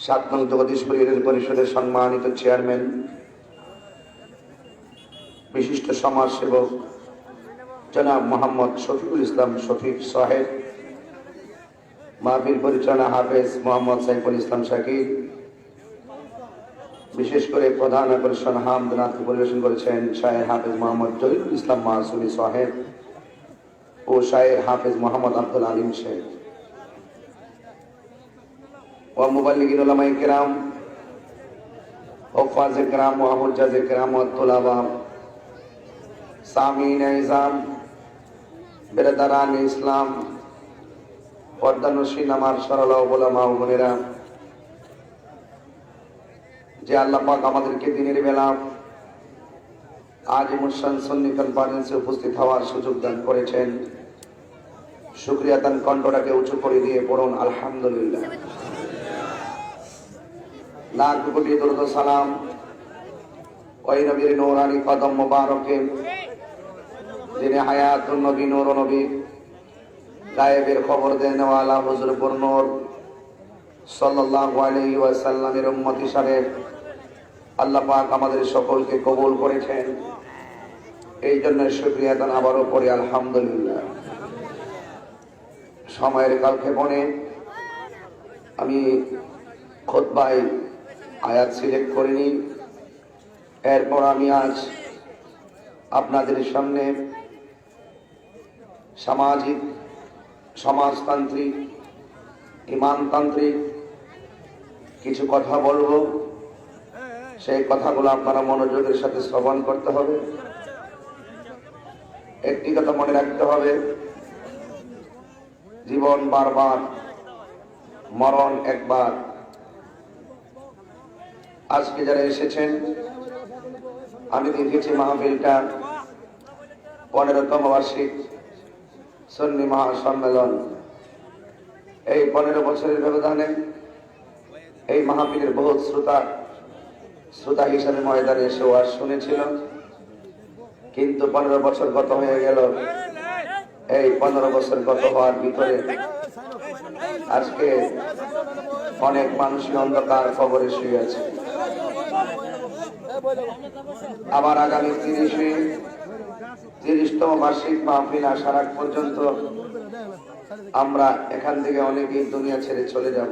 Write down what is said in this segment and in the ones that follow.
7 নং জগদীশপুর ইউনিয়ন পরিষদের সম্মানিত চেয়ারম্যান, বিশিষ্ট সমাজসেবক জনাব মোহাম্মদ শফিকুল ইসলাম শফিক সাহেব, মাহফিল পরিচালনা হাফেজ মোহাম্মদ সাইফুল ইসলাম শাকির, বিশেষ করে প্রধান আকর্ষণ হামদনাথ পরিবেশন করেছেন শায়ের হাফেজ মোহাম্মদ জহিরুল ইসলাম মাসুমি সাহেব ও শায়ের হাফেজ মোহাম্মদ আব্দুল আলিম শেখ ও মুবাল্লিগিন উলামায়ে কেরাম ও ফাজে কেরাম ও হুজ্জাজে কেরাম ও তুলাবা সামিন ইজাম বেরাদারান ইসলাম পর্দানশীন আমার সরলা ওলামা ও বোনেরা, যে আল্লাহ পাক আমাদেরকে দিনের বেলা আজ মুসলিম সুন্নি কনফারেন্সে উপস্থিত হওয়ার সুযোগ দান করেছেন, শুকরিয়া দান কণ্ঠটাকে উঁচু করে দিয়ে পড়ুন আলহামদুলিল্লাহ। লাখ কোটি দরুদ সালাম ওই নবীর নূরানি কদম মোবারকে, যিনি হায়াতুন নবী নূর নবী গায়েবের খবর দেনওয়ালা হুজুর নূর সাল্লাল্লাহু আলাইহি ওয়াসাল্লামের উম্মত হিসাবে আল্লাহ পাক আমাদের সকলকে কবুল করেছেন। এই জন্য শুকরিয়া দান আবারও পড়ি আলহামদুলিল্লাহ। সময়ের কালক্ষেপণে আমি খুতবায় আয়াত সিলেক্ট করিনি, এরপর আমি আজ আপনাদের সামনে সামাজিক, সমাজতান্ত্রিক, ইমানতান্ত্রিক কিছু কথা বলবো। সেই কথাগুলো আপনারা মনোযোগের সাথে শ্রবণ করতে হবে। একটি কথা মনে রাখতে হবে, জীবন বারবার, মরণ একবার। আজকে যারা এসেছেন, আমি দেখেছি মাহফিলটা 15তম বার্ষিক সুন্নি মহাসম্মেলন। এই 15 বছরের ব্যবধানে এই মাহফিলের বহু শ্রোতা হিসাবে ময়দানে এসে ওয়াজ শুনেছিল, কিন্তু 15 বছর গত হয়ে গেল। এই 15 বছর গত হওয়ার ভিতরে আজকে অনেক মানুষই অন্ধকার কবরে শুয়ে আছে। আবার আগামী 30তম বার্ষিক মাহফিল আসার আগ পর্যন্ত আমরা এখান থেকে অনেকেই দুনিয়া ছেড়ে চলে যাব।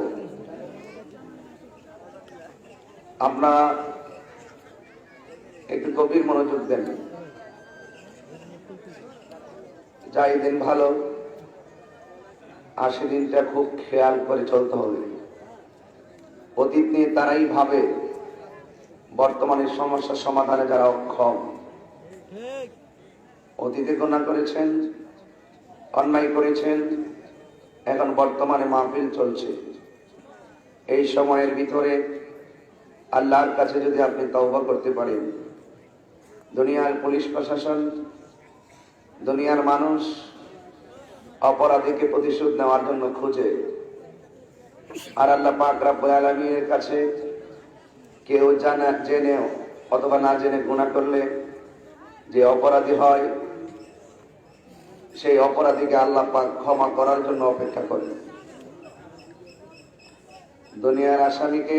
আপনারা একটু গভীর মনোযোগ দেন। যাই দিন ভালো, 80 দিনটা খুব খেয়াল করে চলতে হবে। অতীত নিয়ে তারাই ভাবে, বর্তমানের সমস্যার সমাধানে যারা অক্ষম। অতীতে গুনাহ করেছেন, অন্যায় করেছেন, এখন বর্তমানে মাহফিল চলছে। এই সময়ের ভিতরে আল্লাহর কাছে যদি আপনি তওবা করতে পারেন, দুনিয়ার পুলিশ প্রশাসন, দুনিয়ার মানুষ অপরাধীকে প্রতিশোধ নেওয়ার জন্য খুঁজে, আর আল্লাহ পাক রব্বুল আলামিনের কাছে কেউ জেনে অথবা না জেনে গুনাহ করলে যে অপরাধী হয়, সেই অপরাধীকে আল্লাহ পাক ক্ষমা করার জন্য অপেক্ষা করে। দুনিয়ার আসামিকে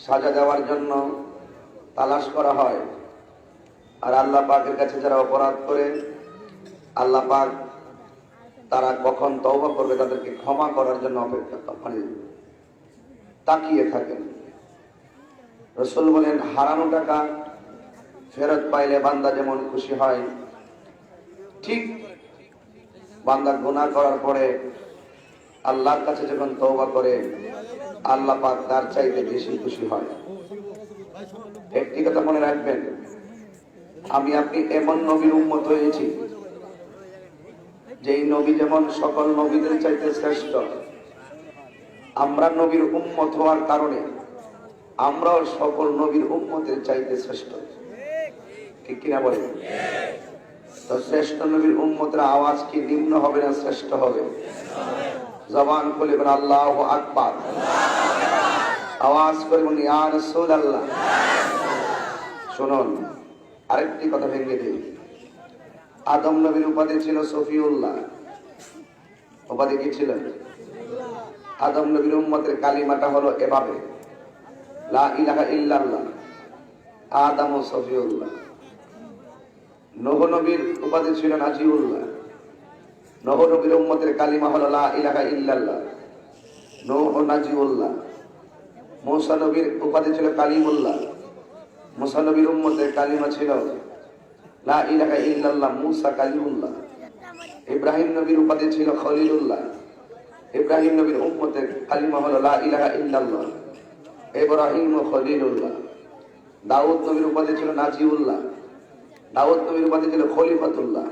সাজা দেওয়ার জন্য তালাশ করা হয়, আর আল্লাহ পাকের কাছে যারা অপরাধ করে, আল্লাহ পাক তারা কখন তওবা করবে তাদেরকে ক্ষমা করার জন্য অপেক্ষা তাকিয়ে থাকেন। রাসূল বলেন, হারানো টাকা ফেরত পাইলে বান্দা যেমন খুশি হয়, ঠিক বান্দা গুনাহ করার পরে আল্লাহর কাছে যখন তওবা করে, আল্লাহ পাক তার চাইতে বেশি খুশি হয়। একটি কথা মনে রাখবেন, আমি আপনি এমন নবীর উম্মত হয়েছি, যেই নবী যেমন সকল নবীদের চাইতে শ্রেষ্ঠ, আমরা নবীর উম্মত হওয়ার কারণে আমরাও সকল নবীর উম্মতের চাইতে শ্রেষ্ঠ। ঠিক কিনা বলেন? তো শ্রেষ্ঠ নবীর উম্মতের আওয়াজ কি নিম্ন হবে না শ্রেষ্ঠ হবে? জবান খুলে বলেন আল্লাহু আকবার, আওয়াজ করে বলেন ইয়া রাসূলুল্লাহ। শুনুন, আরেকটি কথা ভেঙে দিই। আদম নবীর উপাধি ছিল সফিউল্লাহ। উপাধি কি ছিল? আদম নবীর উম্মতের কালিমাটা হলো এভাবে, লা ইলাহা ইল্লাল্লাহ আদম ও সফিউল্লাহ। নূহ নবীর উপাধি ছিল নাজিউল্লাহ। নূহ নবীর উম্মতের কালিমা হলো লা ইলাহা ইল্লাল্লাহ, নূহ ও নাজিউল্লাহ। মূসা নবীর উপাধি ছিল কালিমুল্লাহ। মূসা নবীর উম্মতের কালিমা ছিল লা ইলাহা ইল্লাল্লাহ, মূসা কালিমুল্লাহ। ইব্রাহিম নবীর উপাধি ছিল খলিলুল্লাহ। ইব্রাহিম নবীর উম্মতের কালিমা হলো লা ইলাহা ইল্লাল্লাহ, ইব্রাহিম ও খলিলুল্লাহ। দাউদ নবীর উপাধি ছিল নাজিউল্লাহ। দাউদ নবীর উপাধি ছিল খলিফাতুল্লাহ।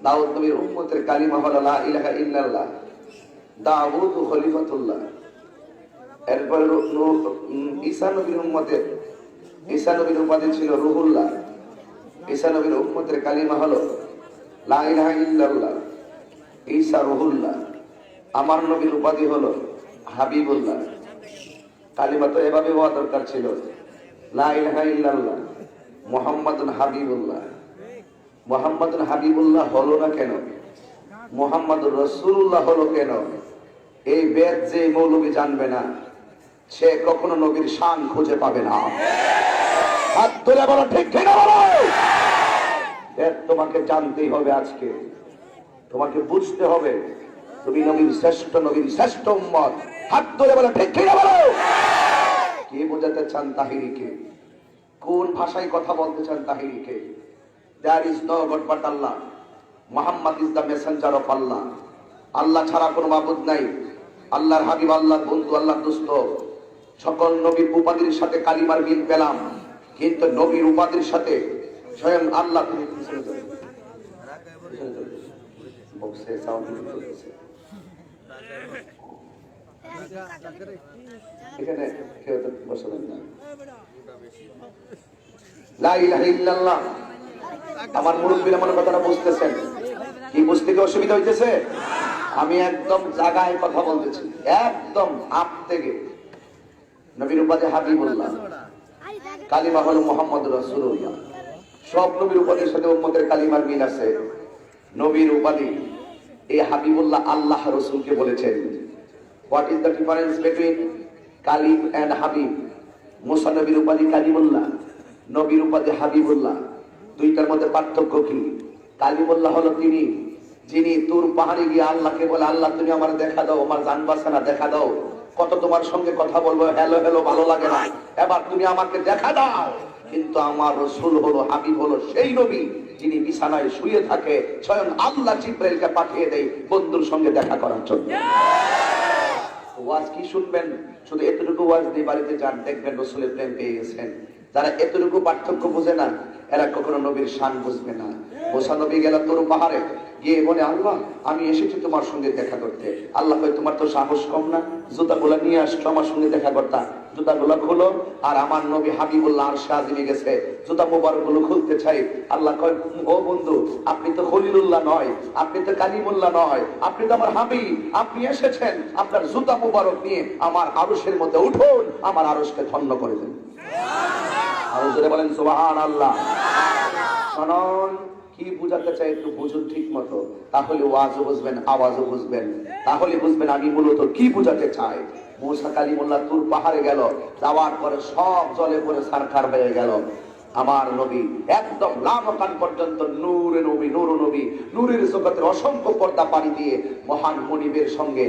দাউদ নবীর উম্মতের কালিমা হলো লা ইলাহা ইল্লাল্লাহ, দাউদ ও খলিফাতুল্লাহ। এরপরে ঈসা নবীর উম্মতের, ঈসা নবীর উপাধি ছিল রুহুল্লাহ। ঈসা নবীর উম্মতের কালিমা হলো লা ইলাহা ইল্লাল্লাহ, ঈসা রুহুল্লাহ। আমার নবীর উপাধি হলো হাবিবুল্লাহ। কালিমা তো এভাবে হওয়া দরকার ছিল, লা ইলাহা ইল্লাল্লাহ মুহাম্মাদুন হাবিবুল্লাহ। মুহাম্মাদুন হাবিবুল্লাহ হলো না কেন? মুহাম্মাদুর রাসূলুল্লাহ হলো কেন? এই বেদ যে মৌলবী জানবে না, সে কখনো নবীর শান খুঁজে পাবে না। হাত তুলে বলো ঠিক কিনা বলো। বেদ তোমাকে জানতেই হবে, আজকে তোমাকে বুঝতে হবে তুমি নবীর শ্রেষ্ঠ, নবীর শ্রেষ্ঠ উম্মত। হাত তুলে বলো ঠিক কিনা বলো। কি বোঝাতে চান তাহিরিকে? কোন ভাষায় কথা বলতে চান তাহিরিকে? There is no God but Allah. Muhammad is the messenger of Allah. আল্লাহ ছাড়া কোনো মাবুদ নাই। আল্লাহর হাবিব, আল্লাহর বন্ধু, আল্লাহর দোস্ত। সকল নবীর উপাধির সাথে কালিমার মিল পেলাম, কিন্তু নবীর উপাধির সাথে স্বয়ং আল্লাহ। এখানে কেউ তো বসবেন না। লা ইলাহা ইল্লাল্লাহ। আমার মুরব্বীরা মনে কথাটা বুঝতেছেন? কি বুঝতে কি অসুবিধা হইতেছে? আমি একদম জায়গায় কথা বলতেছি, একদম আপ থেকে। নবীর উপাধি হাবিবুল্লাহ, কালিমা হলো মুহাম্মদুর রাসূলুল্লাহ। সব নবীর উপাধির সাথে উম্মতের কালিমার মিল আছে। নবীর উপাধি এই হাবিবুল্লাহ আল্লাহ রাসূলকে বলেছেন। What is the difference between Kalim and Habib? Musa নবীর উপাধি কালিমুল্লাহ, নবীর উপাধি হাবিবুল্লাহ। দুইটার মধ্যে পার্থক্য কি? কালিমুল্লাহ হলো তিনি যিনি তুর পাহাড়ে গিয়ে আল্লাহকে বলে, আল্লাহ তুমি আমার দেখা দাও, আমার জান বাঁচানা দেখা দাও, কত তোমার সঙ্গে কথা বলবো, হ্যালো হ্যালো ভালো লাগে না, এবার তুমি আমাকে দেখা দাও। কিন্তু আমার রাসূল হলো, হাবিব হলো সেই নবী যিনি বিছানায় শুয়ে থাকে, স্বয়ং আল্লাহ জিবরাইলকে পাঠিয়ে দেয় বন্ধুর সঙ্গে দেখা করার জন্য। ওয়াজ কি শুনবেন? শুধু এতটুকু ওয়াজ দিয়ে বাড়িতে যান, দেখবেন রাসূলের প্রেম পেয়ে গেছেন। যারা এতটুকু পার্থক্য বোঝে না, এরা কখনো নবীর শান বুঝবে না। মুসা নবী গেল তোর পাহাড়ে গিয়ে বলে, আল্লাহ আমি এসেছি তোমার সঙ্গে দেখা করতে। আল্লাহ কয়, তোমার তো সাহস কম না, জুতাগুলা নিয়ে আসছো আমার সঙ্গে দেখা করতা, জুতাগুলা খুলো। আর আমার নবী হাবিবুল্লাহ আরশে আজিমে গেছে, জুতা মোবারক গুলো খুলতে চাই। আল্লাহ কয়, ও বন্ধু, আপনি তো খলিলুল্লাহ নয়, আপনি তো কালিমুল্লাহ নয়, আপনি তো আমার হাবিব। আপনি এসেছেন আপনার জুতা মোবারক নিয়ে আমার আরশের মধ্যে উঠুন, আমার আরশকে ধন্য করে দেন। আরো জোরে বলেন সুবহানাল্লাহ। শুনুন, কি বুঝাতে চাই একটু বুঝুন ঠিক মতো, তাহলে ওয়াজও বুঝবেন, আওয়াজও বুঝবেন, তাহলে বুঝবেন আমি মূলত কি বুঝাতে চাই। মুসা কালিমুল্লাহ তুর পাহাড়ে গেল, যাওয়ার পরে সব জলে পরে সারখার হয়ে গেল। আমার নবী একদম লামকান পর্যন্ত নূরে নবী, নূর নবী, নূরের জগতের অসংখ্য পর্দা পাড়ি দিয়ে মহান মনিবের সঙ্গে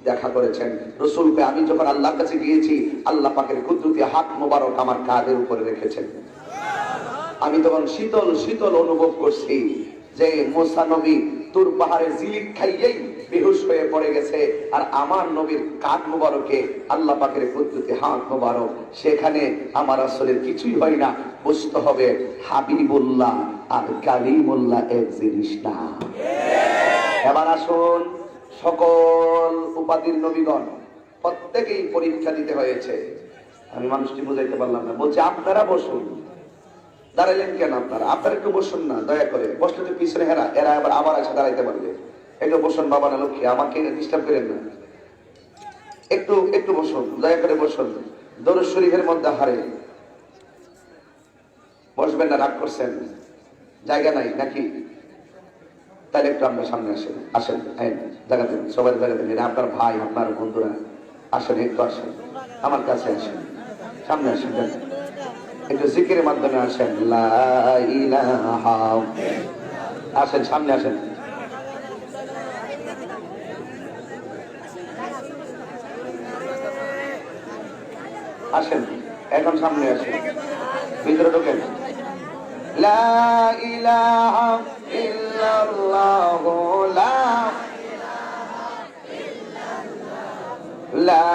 দেখা করেছেন। রাসূলকে আমি যখন আল্লাহর কাছে গিয়েছি, আল্লাহ পাকের কুদরতি হাত মোবারক আমার কাঁধের উপরে রেখেছেন। আমি তখন শীতল শীতল অনুভব করছি যে মুসা নবী তুর পাহাড়ে জিলিক খাইয়েই বেহুশ হয়ে পড়ে গেছে, আর আমার নবীর কাঁধ মোবারকে আল্লাহ পাকের কুদরতি হাত মোবারক, সেখানে আমার রাসূলের কিছুই হয় না। বুঝতে হবে হাবিবুল্লাহ আর কালিমুল্লাহ এক জিনিস না। এবার আসুন, সকল উপাধির নবীগণ প্রত্যেকেই পরীক্ষা দিতে হয়েছে। আমি মানুষটি বুঝাইতে পারলাম না, বলছে আপনারা বসুন। দাঁড়াইলেন কেন? আপনারা একটু বসুন না, দয়া করে। বসলে তো পিছনে এরা আবার এসে দাঁড়াইতে পারবে। একটু বসুন বাবা না লক্ষ্মী, আমাকে ডিস্টার্ব করেন না। একটু বসুন, দয়া করে বসুন। দরুদ শরীফের মধ্যে হারে বসবেন না, রাগ করছেন, জায়গা নাই নাকি? তাহলে একটু আপনার সামনে আসেন, আসেন, জায়গা দিন, সবাই জায়গা দিন। আপনার ভাই, আপনার বন্ধুরা আসেন, একটু আসেন, আমার কাছে আসেন, সামনে আসেন, একটু জিকিরের মাধ্যমে আসেন। লা ইলাহা, আসেন, সামনে আসেন, আসেন, এখন সামনে আসেন, ভিতরে ঢোকেন। লা ইলাহা ইল্লাল্লাহ, লা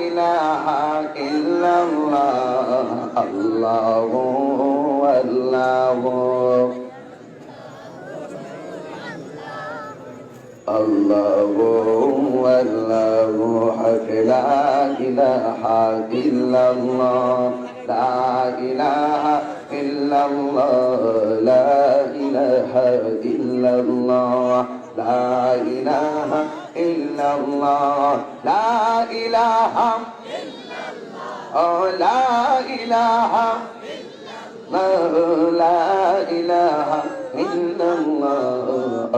ইলাহা ইল্লাল্লাহ, আল্লাহু আল্লাহু আল্লাহু আল্লাহু হক, লা ইলাহা ইল্লাল্লাহ, লা ইলাহা ইল্লাল্লাহ, লা ইলাহা ইল্লাল্লাহ, লা ইলাহা ইল্লাল্লাহ, লা ইলাহা ইল্লাল্লাহ, লা ইলাহা, লা ইলাহা ইল্লাল্লাহ,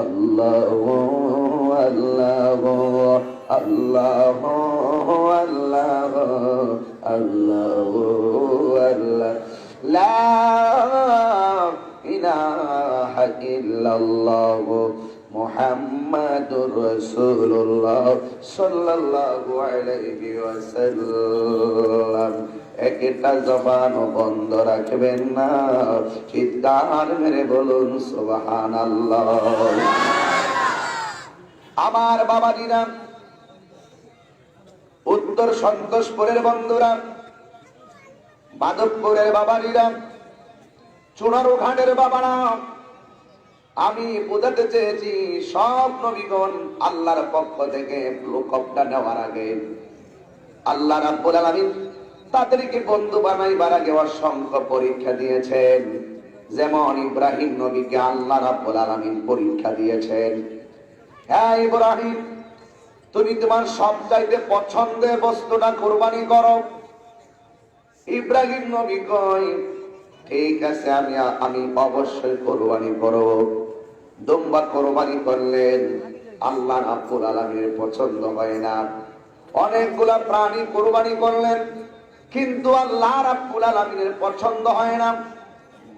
আল্লাহু আল্লাহু আল্লাহু আল্লাহু আল্লাহু আল্লাহ, লা ইলাহা ইল্লাল্লাহ, মুহাম্মাদুর রাসূলুল্লাহ সাল্লাল্লাহু আলাইহি ওয়াসাল্লাম। একটা জবান বন্ধ রাখবেন না, চিৎকার মেরে বলুন সুবহানাল্লাহ। আমার বাবাজিরা, উত্তর সন্তোষপুরের বন্ধুরা, মাধবপুরের বাবাজিরা, চুনারু ঘাটের বাবারা, আমি বোঝাতে চেয়েছি সব নবীগণ আল্লাহর পক্ষ থেকে লোকবটা নেওয়ার আগে আল্লাহ রাব্বুল আলামিন তাদেরকে বন্ধু বানাইবার আগে অসংখ্য পরীক্ষা দিয়েছেন। যেমন ইব্রাহিম নবীকে আল্লাহ রাব্বুল আলামিন পরীক্ষা দিয়েছেন। হ্যাঁ ইব্রাহিম, তুমি তোমার সবচাইতে পছন্দের বস্তুটা কুরবানি করো। ইব্রাহিম নবী কয়, ঠিক আছে, আমি অবশ্যই কুরবানি করব। দুম্বা কুরবানি করলেন, আল্লাহ রাব্বুল আলামিনের পছন্দ হয় না। অনেকগুলা প্রাণী কুরবানি করলেন, কিন্তু আল্লাহ রাব্বুল আলামিনের পছন্দ হয় না।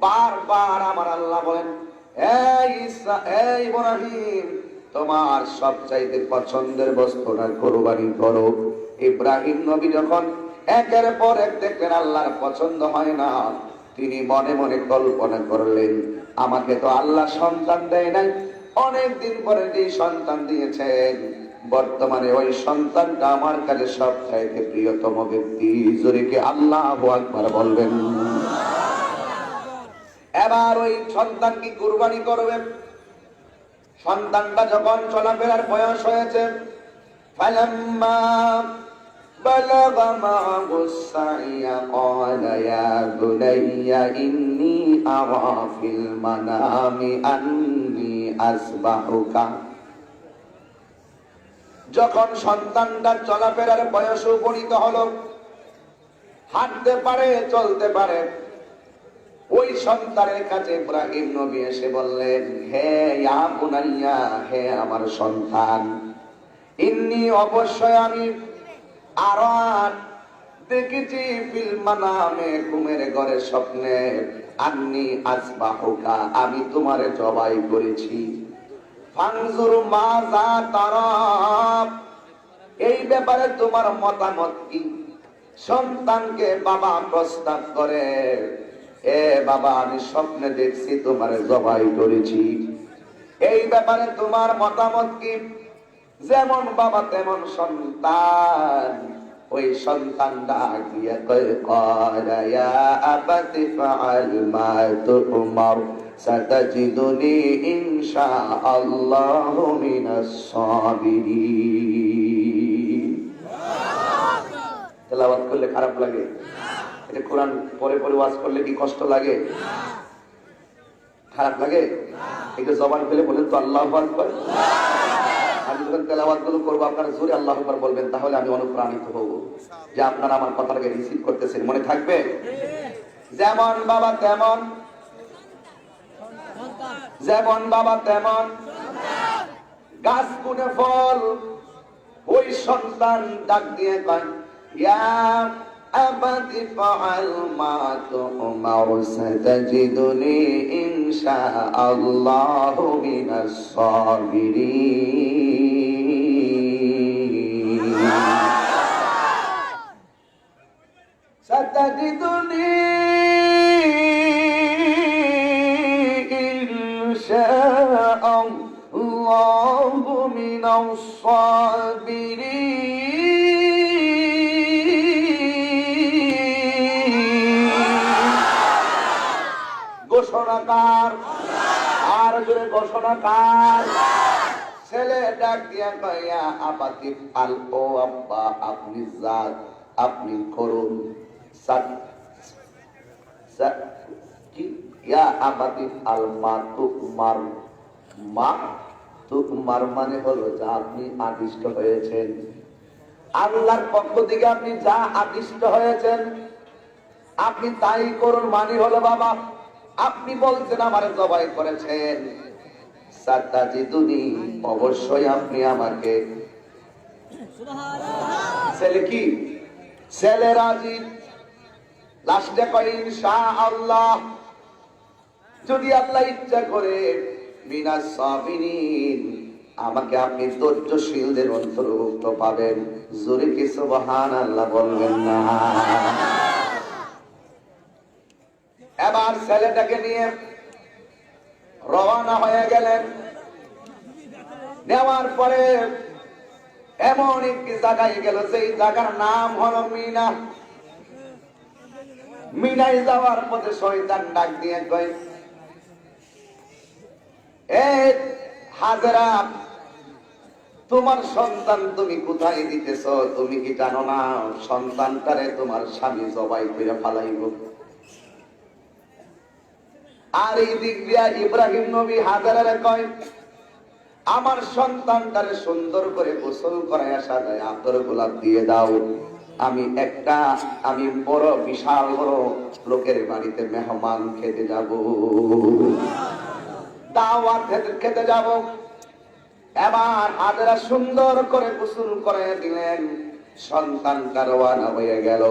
বারবার আমার আল্লাহ বলেন, এই ইব্রাহিম, তোমার সবচাইতে পছন্দের বস্তুটা কুরবানি করো। ইব্রাহিম নবী যখন একের পর এক দেখলেন আল্লাহর পছন্দ হয় না, তিনি মনে মনে কল্পনা করলেন, আমাকে তো আল্লাহ সন্তান দেয় নাই, অনেকদিন পরে যে সন্তান দিয়েছেন, বর্তমানে ওই সন্তানটা আমার কাছে সবচাইতে প্রিয়তম ব্যক্তি। জোরে কি আল্লাহু আকবার বলবেন? এবার ওই সন্তান কি কুরবানি করবেন। সন্তানটা যখন চলাফেরার বয়স হয়েছে, ফালাম্মা বালাগা মা'হুস সা'য়া ক্বালা ইয়া বুনাইয়া ইন্নী আরা ফিল মানামি আন্নী আসবাহুকা। যখন সন্তানটা চলাফেরার বয়সে উপনীত হলো, হাঁটতে পারে, চলতে পারে, ওই সন্তানের কাছে ইব্রাহিম নবী এসে বললেন, হে ইয়া বুনাইয়া, হে আমার সন্তান, ইন্নী অবশ্যই আমি আরা দেখেছি, ফিল মানামে ঘুমের ঘরে স্বপ্নে, আন্নী আসবাহুকা আমি তোমারে জবাই করেছি। ফানজুর মাজা তারা, এই ব্যাপারে তোমার মতামত কি? সন্তানকে বাবা প্রস্তাব করে, এ বাবা, আমি স্বপ্নে দেখছি তোমারে জবাই করেছি, এই ব্যাপারে তোমার মতামত কি? যেমন বাবা তেমন সন্তান। ওই সন্তানটা গিয়ে কয়, ক্বালা ইয়া আবাতি ফাআল মা তু'মার সাতাজিদুনি ইনশাআল্লাহু মিনাস সাবিরিন। তেলাওয়াত করলে খারাপ লাগে? এটা কোরআন পরে পরে ওয়াজ করলে কি কষ্ট লাগে? খারাপ লাগে? একটু জবান ফেলে বলেন তো আল্লাহু আকবার। আমি যখন তেলাওয়াত গুলো করবো, আপনারা জোরে আল্লাহু আকবার বলবেন, তাহলে আমি অনুপ্রাণিত হব যে আপনারা আমার কথাটাকে রিসিভ করতেছেন। মনে থাকবে? যেমন বাবা তেমন, যেমন বাবা তেমন গাছ কোনে ফল। ওই সন্তান ডাক দিয়ে কয়, ইয়া আবাতি ফাআল মা তুমার সাতাজিদুনি ইনশাআল্লাহু মিনাস সাবিরিন। সাতাজিদুনি ইনশাআল্লাহু মিনাস সাবিরিন। ঘোষণাকার আর জোরে ঘোষণাকার। ছেলে ডাক দিয়া কয়া আবাতি আল, ও আব্বা আপনি যান, আপনি করুন। ইয়া আবাতি আল মা তুমার, মা তুমার মানে হলো যা আপনি আদিষ্ট হয়েছেন, আল্লাহর পক্ষ থেকে আপনি যা আদিষ্ট হয়েছেন আপনি তাই করুন। মানে হলো বাবা আপনি বলছেন আমার জবাই করেছেন, সাতাজিদুনি অবশ্যই আপনি আমাকে। ছেলে কি? ছেলে রাজি। লাস্টে কয় ইনশাআল্লাহ, যদি আল্লাহ ইচ্ছা করে, মিনাস সাবিরিন, আমাকে আপনি ধৈর্যশীলদের অন্তর্ভুক্ত পাবেন। জোরে কি সুবহানাল্লাহ বলবেন না? এবার ছেলেটাকে নিয়ে রওনা হয়ে গেলেন। নেওয়ার পরে এমন একটি জায়গায় গেল, সেই জায়গার নাম হলো মিনা। মিনায় যাওয়ার পথে শয়তান ডাক দিয়ে কয়, এই হাজেরা, তোমার সন্তান তুমি কোথায় দিতেছ? তুমি কি জানো না সন্তানটারে তোমার স্বামী জবাই করে ফালাইব? আর এই দিক দিয়া ইব্রাহিম নবী হাজারে কয়, আমার সন্তানটারে সুন্দর করে গোসল করাইয়া সাজায় আতর গোলাপ দিয়ে দাও। আমি বড় বিশাল বড় লোকের বাড়িতে মেহমান খেতে যাব, দাওয়াত খেতে যাব। এবার হাজারা সুন্দর করে গোসল করাইয়া দিলেন। সন্তানটা রওনা হয়ে গেল।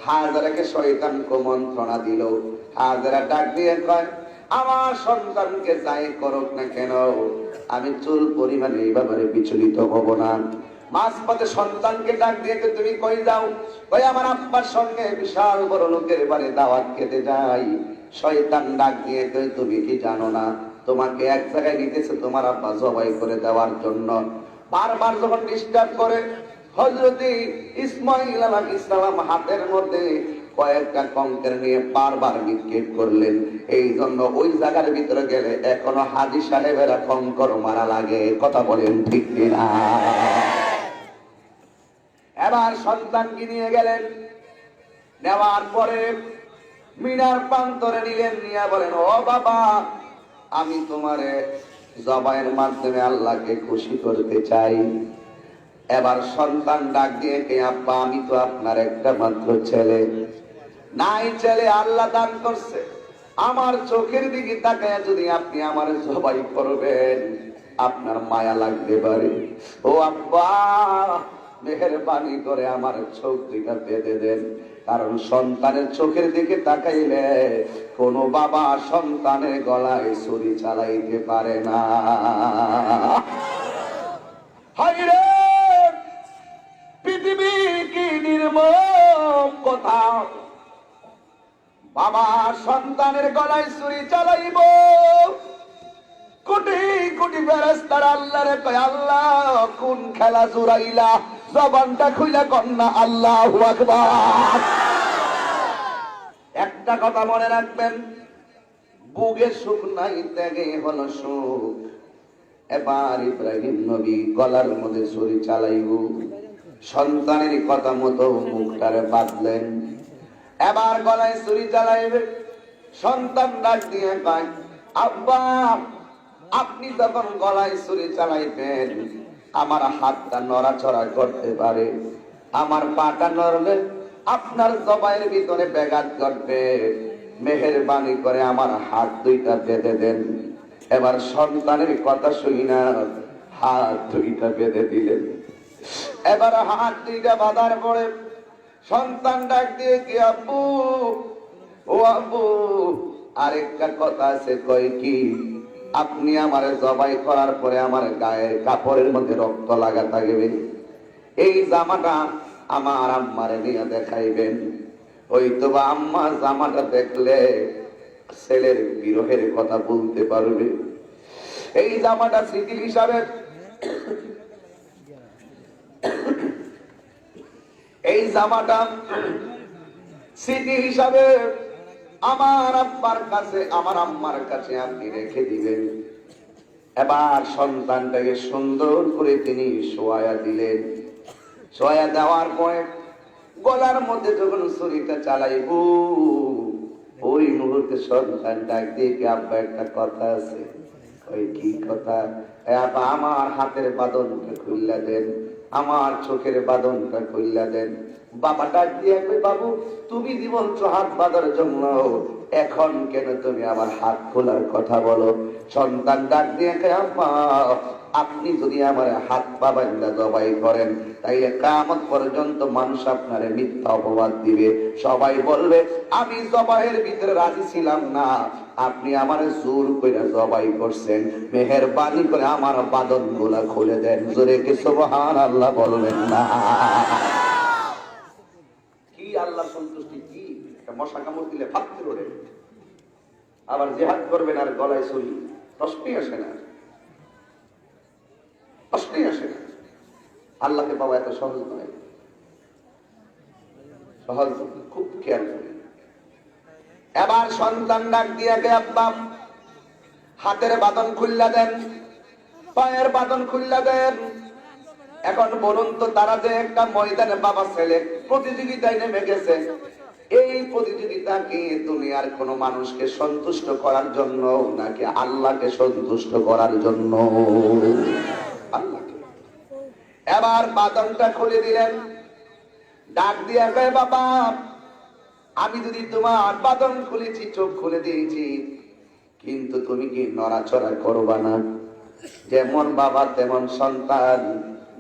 হাজারাকে শয়তান কুমন্ত্রণা দিল। হাজারা ডাক দিয়ে কয়, আমার সন্তানকে যাই করুক না কেন আমি চুল পরিমাণে এই ব্যাপারে বিচলিত হব না। মাঝপথে সন্তানকে ডাক দিয়ে তুমি কই যাও? কই আমার আব্বার সঙ্গে বিশাল বড় লোকের বাড়ি দাওয়াত খেতে যাই। শয়তান ডাক দিয়ে কই, তুমি কি জানো না তোমাকে এক জায়গায় নিতেছে তোমার আব্বা জবাই করে দেওয়ার জন্য। বারবার যখন ডিস্টার্ব করে, হযরতে ইসমাঈল আলাইহিস সালাম হাতের মধ্যে কয়েকটা কঙ্কর নিয়ে বারবার নিক্ষেপ করলেন। এই জন্য ওই জায়গার ভিতরে গেলে এখনো হাজী সাহেবেরা কঙ্কর মারা লাগে। কথা বলেন ঠিক কিনা? এবার সন্তানকে নিয়ে গেলেন। নেওয়ার পরে মিনার প্রান্তরে নিলেন, নিয়ে বলেন, ও বাবা, আমি তোমারে জবাইয়ের মাধ্যমে আল্লাহকে খুশি করতে চাই। এবার সন্তান ডাক দিয়ে কে, আব্বা আমি তো আপনার একটা মাত্র ছেলে। নাই ছেলে আল্লাহ দান করছে, আমার চোখের দিকে তাকায় যদি আপনি আমার জবাই করবেন আপনার মায়া লাগতে পারে। ও আব্বা মেহেরবানি করে আমার চোখ দুইটা বেঁধে দেন, কারণ সন্তানের চোখের দিকে তাকাইলে কোনো বাবা সন্তানের গলায় ছুরি চালাইতে পারে না। হায়রে পৃথিবী কি নির্মম কথা! বাবা সন্তানের গলায় ছুরি চালাইব। কোটি কোটি ফেরেশতারা আল্লাহরে কয়, আল্লাহ কোন খেলা জুড়াইলা? জবানটা খুইলা কন্যা আল্লাহু আকবার। একটা কথা মনে রাখবেন, বুকে সুখ নাই, ত্যাগে হলো সুখ। এবার ইব্রাহিম নবী গলার মধ্যে ছুরি চালাইব। সন্তানের কথা মতো মুখটারে বাঁধলেন। এবার গলায় ছুরি চালাইবে। সন্তান ডাক দিয়ে কয়, আব্বা আপনি যখন গলায় ছুরি চালাইবেন আমার হাতটা নড়াচড়া করতে পারে, আমার পাটা নড়লে আপনার জবাইয়ের ভিতরে ব্যাঘাত ঘটবে, মেহেরবানি করে আমার হাত দুইটা বেঁধে দেন। এবার সন্তানের কথা শুনি না হাত দুইটা বেঁধে দিলেন। এবার হাত দুইটা বাঁধার পরে সন্তান ডাক দিয়ে কি, আব্বু ও আব্বু, আরেকটা কথা আছে। কই কি? আপনি আমারে জবাই করার পরে আমার গায়ের কাপড়ের মধ্যে রক্ত লাগা থাকবে, এই জামাটা আমার আম্মারে নিয়ে দেখাইবেন। হয়তো বা আম্মা জামাটা দেখলে ছেলের বিরহের কথা বলতে পারবে। এই জামাটা স্মৃতি হিসাবে, এই জামাটা স্মৃতি হিসাবে আমার আব্বার কাছে, আমার আম্মার কাছে আপনি রেখে দিবেন। এবার সন্তানটাকে সুন্দর করে তিনি শোয়া দিলেন। শোয়া দেওয়ার পরে গলার মধ্যে যখন ছুরিটা চালাইব, ওই মুহূর্তে সন্তান ডাক দিয়ে কি, আব্বা একটা কথা আছে। ওই কি কথা? আব্বা আমার হাতের বাঁধনটা খুললা দেন, আমার চোখের বাঁধনটা খুললা দেন। বাবা ডাক দিয়ে কই, বাবু তুমি বলছো হাত বাঁধার জন্য, এখন কেন তুমি আমার হাত খোলার কথা বলো? সন্তান ডাক দিয়ে কয়, আব্বা আপনি যদি আমার হাত পা বাঁধা জবাই করেন, তাইলে কিয়ামত পর্যন্ত মানুষ আপনারে মিথ্যা অপবাদ দিবে। সবাই বলবে আমি জবাইয়ের ভিতরে রাজি ছিলাম না, আপনি আমার জোর করে জবাই করছেন, মেহেরবানি করে আমার বাঁধনগুলা খুলে দেন। জোরে কি সুবহানাল্লাহ বলবেন না? কি আল্লাহ সন্তুষ্টি! কি মশা কামড় দিলে ফাটতে ওঠে, আবার জিহাদ করবেন আর গলায় ছুরি, প্রশ্নই আসে না, প্রশ্নই আসে না। আল্লাহকে পাওয়া এত সহজ নয়, সহজ খুব খেয়াল করি। এবার সন্তান ডাক দিয়ে গে, আব্বা হাতের বাঁধন খুললা দেন, পায়ের বাঁধন খুললা দেন। এখন বলুন তো, তারা যে একটা ময়দানে বাবা ছেলে প্রতিযোগিতায় নেমে গেছে, এই প্রতিযোগিতাকে দুনিয়ার কোন মানুষকে সন্তুষ্ট করার জন্য নাকি আল্লাহকে সন্তুষ্ট করার জন্য? আল্লাহকে। এবার বাঁধনটা খুলে দিলেন, ডাক দিয়ে কয়, বাবা আমি যদি তোমার বাঁধন খুলেছি, চোখ খুলে দিয়েছি, কিন্তু তুমি কি নড়াচড়া করবা না? যেমন বাবা তেমন সন্তান।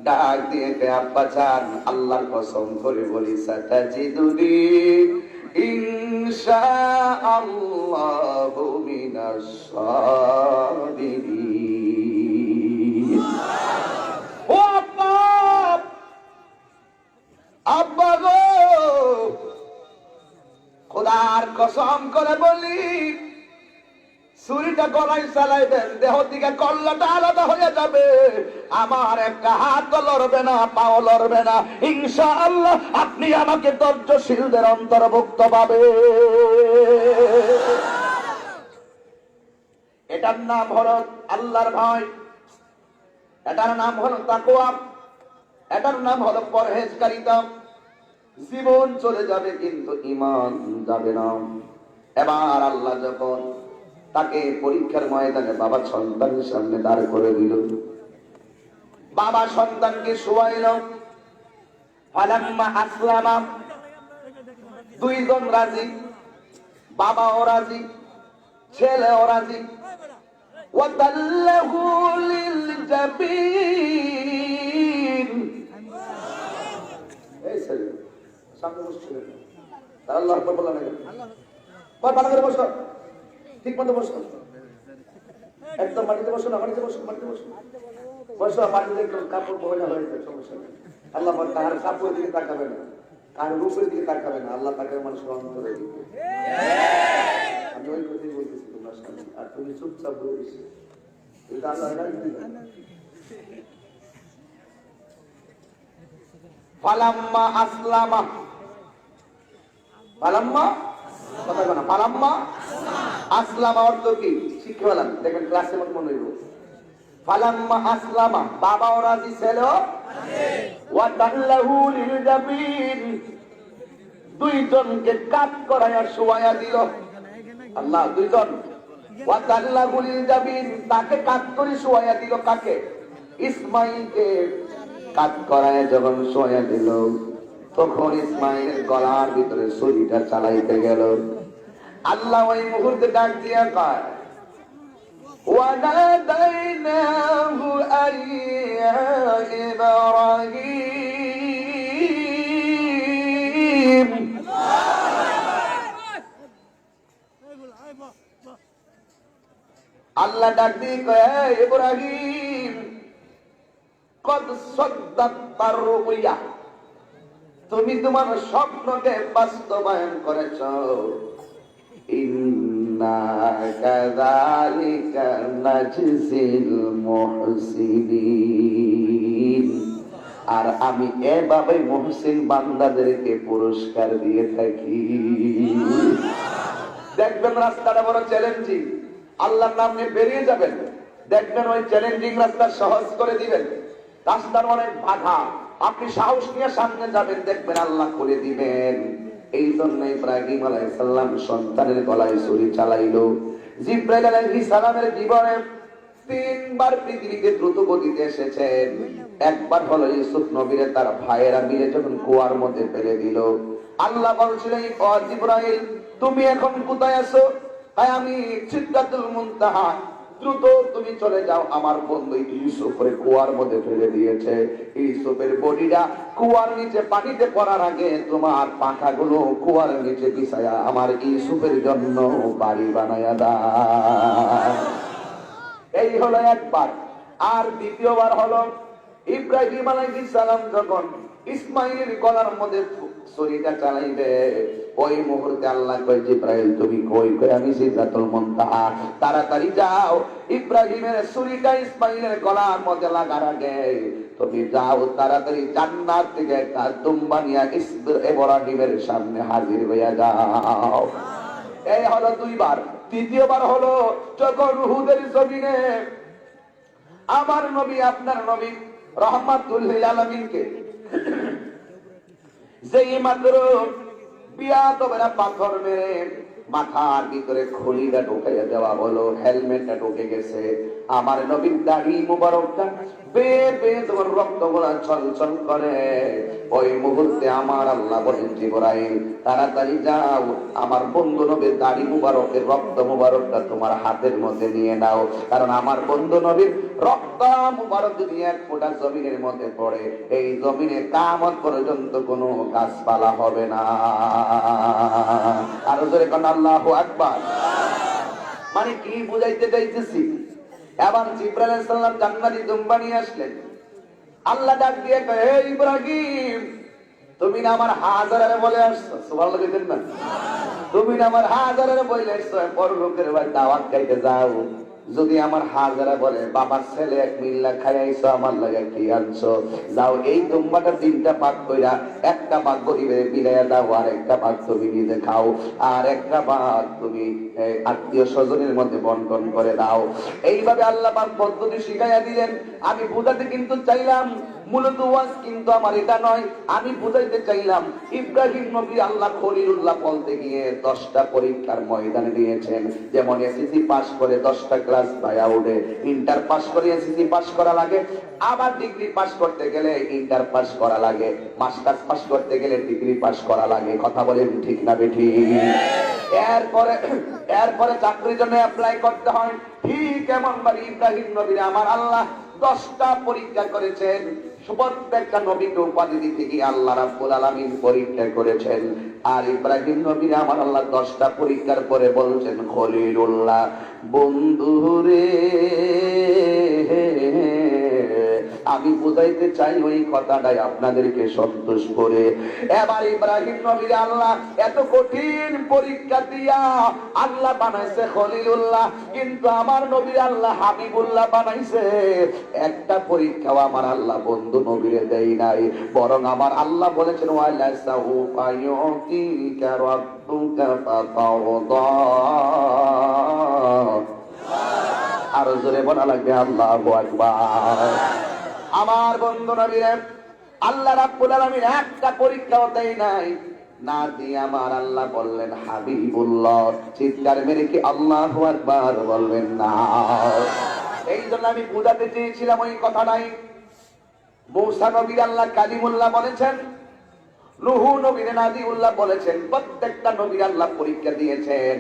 ডাক দিয়ে কয়, আব্বা জান আল্লাহর কসম করে বলি, সাতাজিদুনি ইনশাআল্লাহু মিনাস সাবিরিন। ও আব্বা, আব্বা গো, খোদার কসম করে বলি, ছুরিটা গলায় চালাইবেন, দেহ থেকে কল্লাটা আলাদা হয়ে যাবে, আমার একটা হাত লড়বে না, পাও লড়বে না, ইনশাআল্লাহ আপনি আমাকে ধৈর্যশীলদের অন্তর্ভুক্ত পাবে। এটার নাম হলো আল্লাহর ভয়, এটার নাম হলো তাকওয়া, এটার নাম হলো পরহেজগারিতা। জীবন চলে যাবে কিন্তু ঈমান যাবে না। এবার আল্লাহ যখন তাকে পরীক্ষার ময়দানে বাবা সন্তানের সামনে দাঁড় করে দিল, বাবা সন্তানকে শোয়াইল। ফালাম্মা আসলামা, দুইজন রাজি, বাবাও রাজি, ছেলেও রাজি। ওয়াতাল্লাহু লিল জাবিন, এই ছেলে সামনে বসছিল, আল্লাহ আকবার বলা নাই, ভালো করে বসো, ঠিক মতো বসো, একদম মাটিতে বসো না, মাটিতে বসো, মাটিতে বসো, বসো, মাটিতে একটু কাপড় ময়লা হয়ে যায়, সমস্যা নেই। আল্লাহ তার কাপড়ের দিকে তাকাবে না, তার রূপের দিকে তাকাবে না, আল্লাহ তাকে মানুষের অন্তরে দিবে। আমি ওই কথাই বলতেছি তোমার সামনে, আর তুমি চুপচাপ বলিস, এটা আল্লাহ ফালাম্মা আসলামা, ফালাম্মা কথা বলা, ফালাম্মা আসলামা অর্থ কি শিখে পেলাম, দেখেন ক্লাসের মতো মনে হইব। ফালাম্মা আসলামা, বাবাও রাজি, ছেলেও, ওয়া তাল্লাহু লিল জাবিন, দুইজনকে কাট করায়া শোয়ায়া দিল আল্লাহ, দুইজন। ওয়া তাল্লাহু লিল জাবিন, তাকে কাট করে শোয়ায়া দিল, কাকে? ইসমাঈলকে কাট করায়া যখন শোয়ায়া দিল, তখন ইসমাঈলের গলার ভিতরে ছুরিটা চালাইতে গেল। আল্লাহ ওই মুহূর্তে ডাক দিয়া কয়, وناديناه أن يا إبراهيم আল্লাহ ডাক দিয়ে কয়, হে ইব্রাহিম, কদ সাদ্দাক্তার রুয়া, তুমি তোমার স্বপ্নকে বাস্তবায়ন করেছ। ইন্না কাযালিকা নাজজিল মুহসিনিন, আর আমি এভাবে মুহসিন বান্দাদেরকে পুরস্কার দিয়ে থাকি। দেখবেন রাস্তাটা বড় চ্যালেঞ্জিং, আল্লাহর নাম নিয়ে বেরিয়ে যাবেন, দেখবেন ওই চ্যালেঞ্জিং রাস্তা সহজ করে দিবেন। রাস্তার অনেক বাধা, আপনি সাহস নিয়ে সামনে যাবেন, দেখবেন আল্লাহ করে দিবেন। এই জন্য ইব্রাহিম আলাইহিস সালাম সন্তানের গলায় ছুরি চালাইলো। জিবরাইল আলাইহিস সালামের জীবনে তিনবার পৃথিবীতে দ্রুত গতিতে এসেছেন। একবার হলো ইউসুফ নবীরে তার ভাইয়েরা মিলে যখন কুয়ার মধ্যে ফেলে দিল, আল্লাহ বলছিলেন, ও জিবরাইল, তুমি এখন কোথায় আছো? আমি সিদরাতুল মুনতাহা, দ্রুত তুমি চলে যাও, আমার বন্ধু ইউসুফের কুয়ার মধ্যে ফেলে দিয়েছে। ইউসুফের বডিটা কুয়ার নিচে পানিতে পড়ার আগে তোমার পাখাগুলো কুয়ার নিচে বিছায়া আমার ইউসুফের জন্য বাড়ি বানায়া দাও। এই হলো একবার। আর দ্বিতীয়বার হলো ইব্রাহিম আলাইহিস সালাম যখন ইসমাইলের গলার মধ্যে ছুরিটা চালাইবে, ওই মুহূর্তে আল্লাহ কয়, জিবরাইল তুমি কই? কই আমি সিদরাতুল মুনতাহা। তাড়াতাড়ি যাও, ইব্রাহিমের ছুরিটা ইসমাইলের গলার মধ্যে লাগার আগে তুমি যাও, তাড়াতাড়ি জান্নাত থেকে একটা দুম্বা নিয়ে ইব্রাহিমের সামনে হাজির হইয়া যাও। এই হলো দুইবার। তৃতীয়বার হলো যখন উহুদের জমিনে আমার নবী, আপনার নবী রাহমাতুল লিল আলামিনকে যেই মাত্র বিয়াদবেরা পাথর মেরে মাথার ভিতরে খলিটা ঢুকাইয়া দেওয়া হলো, হেলমেটটা ঢুকে গেছে, আমার নবীর দাড়ি মুবারকটা বেয়ে বেয়ে তোমার রক্তগুলা ছলছল করে। ওই মুহূর্তে আমার আল্লাহ বলেন, জিবরাইল তাড়াতাড়ি যাও, আমার বন্ধু নবীর দাড়ি মুবারকের রক্ত মুবারকটা তোমার হাতের মধ্যে নিয়ে নাও, কারণ আমার বন্ধু নবীর রক্ত মুবারক যদি এক ফোঁটা জমিনের মধ্যে পড়ে, এই জমিনে কিয়ামত পর্যন্ত কোনো গাছপালা হবে না। আর জোরে কোন আল্লাহু আকবার। মানে কি বুঝাইতে চাইতেছি? এবার জিবরাইল আলাইহিস সালাম জান্নাতি দুম্বা নিয়ে আসলেন। আল্লাহ ডাক দিয়ে কয়, হে ইব্রাহিম, তুমি না আমার হাজারে বলে আসছো, সুবহানাল্লাহ কইতেন না? তুমি না আমার হাজারে বলে আসছো পরলোকের বাড়ি দাওয়াত খাইতে যাও। যদি আমার হাজারা বলে, বাবার ছেলে এক মিল্লা খাইছো, আমার লাগে কি আনছো, যাও এই দুম্বাটা তিনটা ভাগ কইরা একটা ভাগ গরিবের বিলাইয়া দাও, আর একটা ভাগ তুমি নিজে খাও, আর একটা ভাগ তুমি আত্মীয় স্বজনের মধ্যে বন্টন করে দাও। এইভাবে আল্লাহ পাক পদ্ধতি শিখাইয়া দিলেন। আমি বুঝাতে কিন্তু চাইলাম, মূলত ওয়াজ কিন্তু আমার এটা নয়, আমি বুঝাইতে চাইলাম ইব্রাহিম নবী আল্লাহ খলিলুল্লাহ বলতে গিয়ে 10টা পরীক্ষার ময়দানে দিয়েছেন। যেমন এসএসসি পাস করে 10টা ক্লাস পায়া উঠে, ইন্টার পাস করে এসএসসি পাস করা লাগে, আবার ডিগ্রি পাস করতে গেলে ইন্টার পাস করা লাগে, মাস্টার্স পাস করতে গেলে ডিগ্রি পাস করা লাগে। কথা বলেন ঠিক না বেঠিক? এরপরে চাকরির জন্য অ্যাপ্লাই করতে হয়। ঠিক এমন ভাবে ইব্রাহিম নবীর আমার আল্লাহ 10টা পরীক্ষা করেছেন। প্রত্যেকটা নবীকে উপাধি দিতে গিয়ে আল্লাহ রাব্বুল আলামিন পরীক্ষা করেছেন। আর ইব্রাহিম নবীর আমার আল্লাহ 10টা পরীক্ষার পরে বলছেন, খলিলুল্লাহ বন্ধুরে, আমি বুঝাইতে চাই ওই কথাটাই আপনাদেরকে সন্তোষ করে। এবার ইব্রাহিম নবীর আল্লাহ এত কঠিন পরীক্ষা দিয়া আল্লাহ বানাইছে খলিলুল্লাহ, কিন্তু আমার নবীর আল্লাহ হাবিবুল্লাহ বানাইছে। একটা পরীক্ষাও আমার আল্লাহ বন্ধু নবীরে দেই নাই, বরং আমার আল্লাহ বলেছেন, ওয়ালা সাউফা ইউতিকা রাব্বুকা ফাতারদা। আর জোরে বলা লাগবে আল্লাহু আকবার। আমার বন্ধু নবীরে আল্লাহ রাব্বুল আলামিন একটা পরীক্ষাও দেয় নাই, না দিয়ে আমার আল্লাহ বললেন হাবিবুল্লাহ। চিৎকার মেরে কি আল্লাহু আকবার বলবেন না? এই জন্য আমি বুঝাতে চেয়েছিলাম ওই কথাটাই। মূসা নবীর আল্লাহ কালিমুল্লাহ বলেছেন, নূহ নবীর নাদিউল্লাহ বলেছেন, প্রত্যেকটা নবীর আল্লাহ পরীক্ষা দিয়েছেন।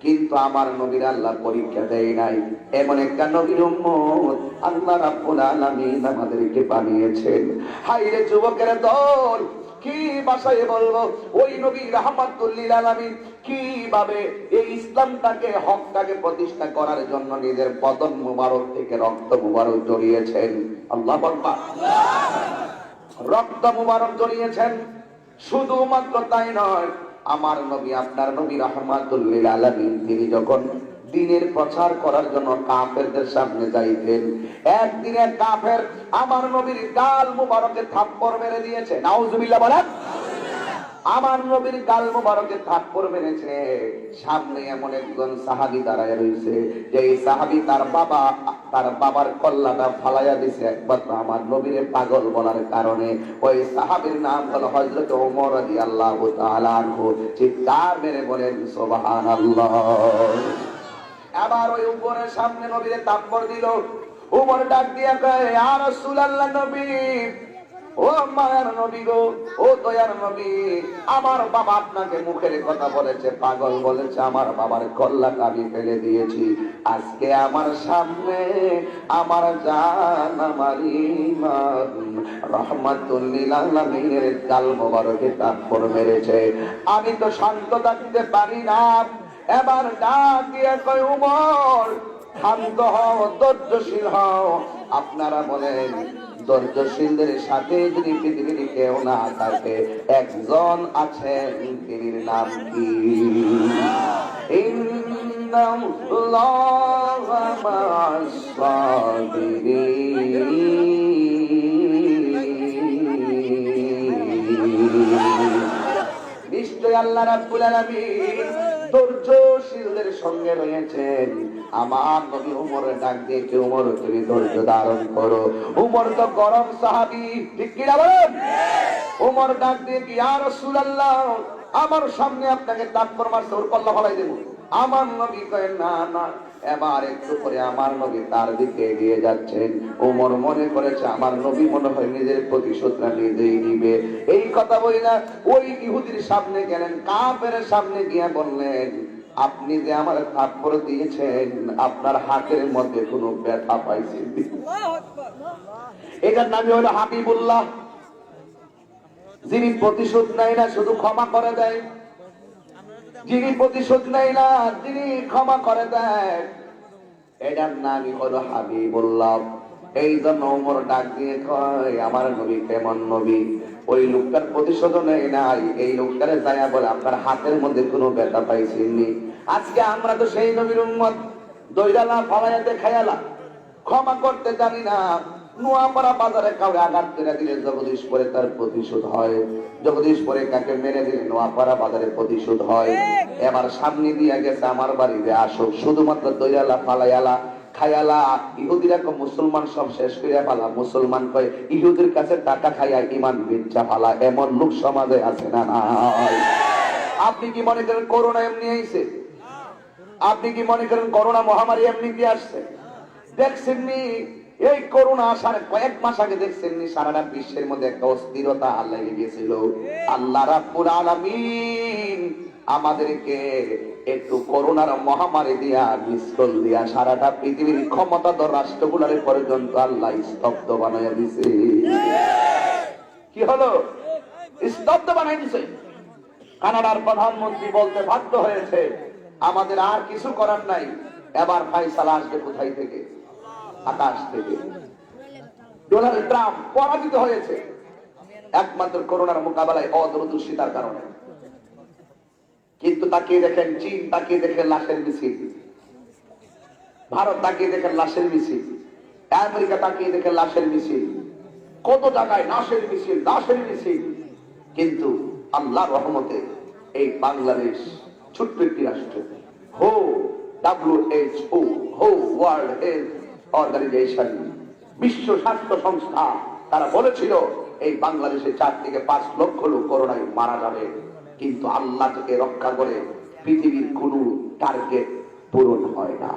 কিন্তু আমার নবীর আল্লাহ পরীক্ষা দেয় নাই। এমন একটা নবীর উম্মত আল্লাহ রাব্বুল আলামিন আমাদেরকে বানিয়েছেন। হায়রে যুবকের দল, কি ভাষায় বলবো ওই নবী রাহমাতুল লিল আলামিন কিভাবে এই ইসলামটাকে, হকটাকে প্রতিষ্ঠা করার জন্য নিজের বদন মুবারক থেকে রক্ত মুবারক জড়িয়েছেন। আল্লাহু আকবার। রক্ত মুবারক জড়িয়েছেন। শুধুমাত্র তাই নয়, আমার নবী, আপনার নবী রাহমাতুল লিল আলামিন, তিনি যখন দ্বীনের প্রচার করার জন্য কাফেরদের সামনে যাইতেন, একদিন এক কাফের আমার নবীর গাল মুবারকে থাপ্পড় মেরে দিয়েছে। নাউজুবিল্লাহ বলেন। আমার নবীর গাল মুবারকে থাপ্পড় মেরেছে। সামনে এমন একজন সাহাবী দাঁড়ায় রয়েছে, যে এই সাহাবী তার বাবার কল্লাটা ফালাইয়া দিছে একমাত্র আমার নবীর পাগল বলার কারণে। ওই সাহাবীর নাম হলো হযরত ওমর রাদিয়াল্লাহু তাআলা আনহু। চিৎকার মেরে বলেন সুবহানাল্লাহ। আবার ওই উপরের সামনে নবীরে থাপ্পড় দিল। ওমর ডাক দিয়া কয়, ইয়া রাসূলুল্লাহ, নবী, ও মায়ের নবী গো, ও দয়ার নবী, আমার বাবা আপনাকে মুখের কথা বলেছে, পাগল বলেছে, আমার বাবার কল্লাটা আমি ফেলে দিয়েছি। আজকে আমার সামনে আমার জান, আমার ঈমান রাহমাতুল লিল আলামিনের গাল মোবারকে থাপ্পড় মেরেছে। আমি তো শান্ত থাকতে পারি না। এবার ডাক দিয়ে কয়, উমর, শান্ত হও, ধৈর্যশীল হও। আপনারা বলেন, ধৈর্যশীলদের সাথে যদি পৃথিবীর কেউ না থাকে, একজন আছেন, তিনি নাম কি? ইন্নাল্লাহা মা'আস সাবিরিন। নিশ্চয় আল্লাহ রাব্বুল আলামিন ধৈর্যশীলদের সঙ্গে রয়েছেন। আমার নবী উমরের ডাক দিয়ে, উমর, তুমি ধৈর্য ধারণ করো। উমর তো গরম সাহাবী, ঠিক কিনা বলেন? উমর ডাক দিয়ে, ইয়া রাসূলুল্লাহ, আমার সামনে আপনাকে থাপ্পড় মারছে, ওর কল্লা ফলাই দেব। আমার নবী কয়, না না। এবার একটু পরে আমার নবী তার দিকে এগিয়ে যাচ্ছেন। ওমর মনে করেছে আমার নবী মনে হয় নিজের প্রতিশোধটা নিজেই নিবে। এই কথা বলি না, ওই ইহুদির সামনে গেলেন, কাফের সামনে গিয়ে বললেন, আপনি যে আমার থাপ্পড় দিয়েছেন, আপনার হাতের মধ্যে কোনো ব্যথা পাইছেন? এটার নামই হলো হাবিবুল্লাহ, যিনি প্রতিশোধ নেয় না, শুধু ক্ষমা করে দেয়। যিনি প্রতিশোধ নেয় না, যিনি ক্ষমা করে দেয়, এটার নামই হলো হাবিবুল্লাহ। এই জন্য ওমর ডাক দিয়ে কয়, আমার নবী কেমন নবী? ওই লোকটার প্রতিশোধ নেয় নাই, এই লোকটারে যায়া বলে, আপনার হাতের মধ্যে কোনো ব্যথা পাইছেননি? আজকে আমরা তো সেই নবীর উম্মত, দইরালা ফালাইয়াতে খায়ালা, ক্ষমা করতে জানি না। নোয়াপাড়া বাজারে কাউকে আঘাত করে দিলে জগদীশপুরে তার প্রতিশোধ হয়, জগদীশপুরে কাকে মেরে দিলে নোয়াপাড়া বাজারে প্রতিশোধ হয়। এবার সামনে দিয়ে গেছে আমার বাড়িতে আসুক, শুধুমাত্র দইরালা ফালাইয়ালা খায়ালা। ইহুদিরা কয় মুসলমান সব শেষ করিয়া ফালা। মুসলমান কয় ইহুদির কাছে টাকা খাইয়া ইমান বেচা ফালা। এমন লোক সমাজে আছে না নাই? আপনি কি মনে করেন করোনা এমনি আইছে? আপনি কি মনে করেন করোনা মহামারী এমনিতে আসছে? দেখছেননি এই করোনা আসার কয়েক মাস আগে দেখছেননি সারাটা বিশ্বের মধ্যে একটা অস্থিরতা লেগে গিয়েছিল। আল্লাহ রাব্বুল আলামিন আমাদেরকে একটু করোনার মহামারী দিয়া, মিসকল দিয়া সারাটা পৃথিবীর ক্ষমতাধর রাষ্ট্রগুলোর পর্যন্ত আল্লাহ স্তব্ধ বানাইয়া দিছে। কি হলো? স্তব্ধ বানাই দিছে। কানাডার প্রধানমন্ত্রী বলতে বাধ্য হয়েছে, আমাদের আর কিছু করার নাই। এবার ফায়সালা আসবে কোথায় থেকে? আকাশ থেকে। ডোনাল্ড ট্রাম্প পরাজিত হয়েছে একমাত্র করোনার মোকাবেলায় অদূরদর্শিতার কারণে। কিন্তু তাকিয়ে দেখেন চীন, তাকিয়ে দেখেন লাশের মিছিল। ভারত তাকিয়ে দেখেন লাশের মিছিল। আমেরিকা তাকিয়ে দেখেন লাশের মিছিল। কত জায়গায় লাশের মিছিল, লাশের মিছিল। কিন্তু আল্লাহর রহমতে এই বাংলাদেশ ছোট্ট একটি রাষ্ট্র, WHO, ওয়ার্ল্ড হেলথ অর্গানাইজেশন, বিশ্ব স্বাস্থ্য সংস্থা, তারা বলেছিল এই বাংলাদেশে 4 থেকে 5 লক্ষ লোক করোনায় মারা যাবে। কিন্তু আল্লাহ থেকে রক্ষা করে পৃথিবীর কোন টার্গেট পূরণ হয় না।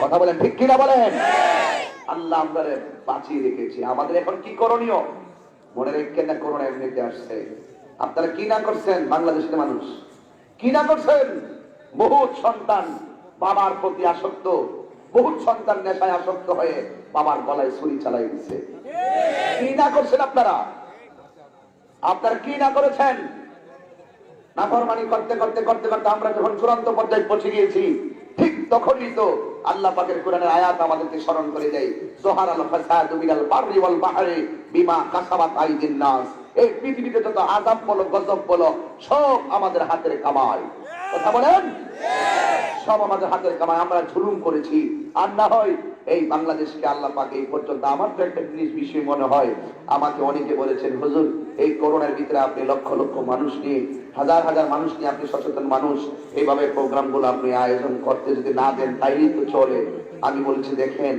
কথা বলেন ঠিক কিনা বলেন? আল্লাহ আমাদের বাঁচিয়ে রেখেছে। আমাদের এখন কি করণীয়? মনে রেখেন না করোনা এমনিতে আসছে। আপনারা কি না করছেন? বাংলাদেশের মানুষ কি না করছেন? বহুত সন্তান বাবার প্রতি আসক্ত, বহুত সন্তান নেশায় আসক্ত হয়ে বাবার গলায় ছুরি চালাই দিচ্ছে। কি না করছেন আপনারা? আপনারা কি না করেছেন? নাফরমানি করতে করতে করতে করতে আমরা যখন চূড়ান্ত পর্যায়ে পৌঁছে গিয়েছি, ঠিক তখনই তো আল্লাহ পাকের কোরআনের আয়াত আমাদেরকে স্মরণ করে দেয়, যুহারাল ফাসাদু মিনাল বাররি ওয়াল বাহরি বিমা কাসাবাত আইদিন নাস। এই পৃথিবীতে যত আযাব বলো, গজব বলো, সব আমাদের হাতের কামাই। কথা বলেন, সব আমাদের হাতের কামাই। আমরা জুলুম করেছি। আর না হয় এই বাংলাদেশকে আল্লাহ পাক এই পর্যন্ত, আমার তো একটা জিনিস বিষয় মনে হয়, আমাকে অনেকে বলেছেন, হুজুর এই করোনার ভিতরে আপনি লক্ষ লক্ষ মানুষ নিয়ে, হাজার হাজার মানুষ নিয়ে, আপনি সচেতন মানুষ, এইভাবে প্রোগ্রামগুলো আপনি আয়োজন করতে যদি না দেন তাইলেই তো চলে। আমি বলছি, দেখেন,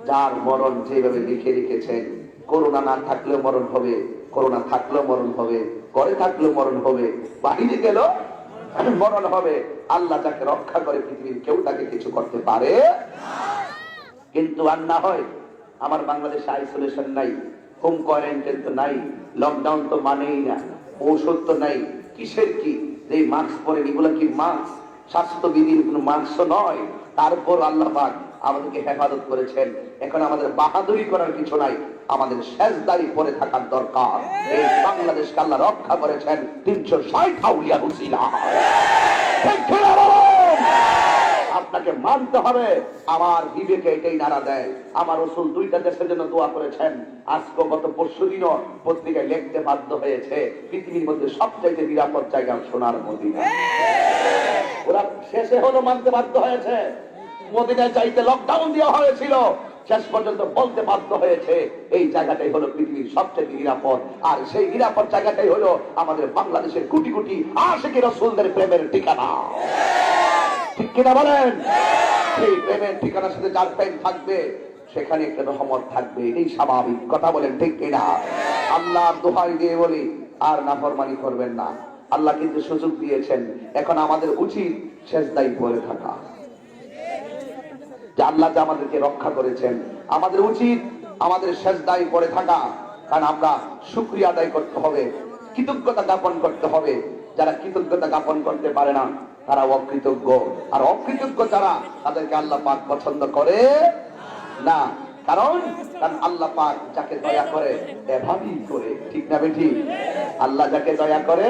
যার মরণ যেভাবে লিখে রেখেছেন, করোনা না থাকলেও মরণ হবে, করোনা থাকলেও মরণ হবে, ঘরে থাকলেও মরণ হবে, বাহিরে গেল মরণ হবে। আল্লাহ যাকে রক্ষা করে পৃথিবীর কেউ তাকে কিছু করতে পারে। কিন্তু আর না হয় আমার বাংলাদেশে আইসোলেশন নাই, হোম কোয়ারেন্টাইন তো নাই, লকডাউন তো মানেই না, ঔষধ তো নাই, কিসের কি যে মাস্ক পরেন, এগুলো কি মাস্ক? স্বাস্থ্যবিধির কোন মাস্ক নয়। তারপর আল্লাহ পাক আমাদেরকে হেফাজত করেছেন। এখন আমাদের বাহাদুরি করার কিছু নাই, আমাদের সেজদারি পরে থাকার দরকার। এই বাংলাদেশকে আল্লাহ রক্ষা করেছেন 360 আউলিয়া উসিলা। আপনাকে মানতে হবে। আমার বিবেকে এটাই নাড়া দেয়। আমার রাসূল 2টা দেশের জন্য দোয়া করেছেন। আজকে গত পরশুদিনও পত্রিকায় লিখতে বাধ্য হয়েছে, পৃথিবীর মধ্যে সবচাইতে নিরাপদ জায়গা সোনার মদিনা। ওরা শেষে হলো মানতে বাধ্য হয়েছে। মদিনায় চাইতে লকডাউন দেওয়া হয়েছিল, শেষ পর্যন্ত বলতে বাধ্য হয়েছে এই জায়গাটাই হলো পৃথিবীর সবচেয়ে নিরাপদ। আর সেই নিরাপদ জায়গাটাই হলো আমাদের বাংলাদেশের কোটি কোটি আশিকি রাসূলদের প্রেমের ঠিকানা। ঠিক কিনা বলেন? সেই প্রেমের ঠিকানার সাথে যার প্রেম থাকবে সেখানে একটা রহমত থাকবে, এই স্বাভাবিক। কথা বলেন ঠিক কিনা? আল্লাহর দোহাই দিয়ে বলি, আর নাফরমানি করবেন না। আল্লাহ কিন্তু সুযোগ দিয়েছেন, এখন আমাদের উচিত সেজদায় পড়ে থাকা। যে আল্লাহ যে আমাদেরকে রক্ষা করেছেন, আমাদের উচিত আমাদের সেজদায় পড়ে থাকা। কারণ আমরা শুকরিয়া আদায় করতে হবে, কৃতজ্ঞতা জ্ঞাপন করতে হবে। যারা কৃতজ্ঞতা জ্ঞাপন করতে পারে না তারা অকৃতজ্ঞ, আর অকৃতজ্ঞ যারা, তাদেরকে আল্লাহ পাক পছন্দ করে না। কারণ আল্লাহ পাক যাকে দয়া করে এভাবেই করে। ঠিক না বেঠি? আল্লাহ যাকে দয়া করে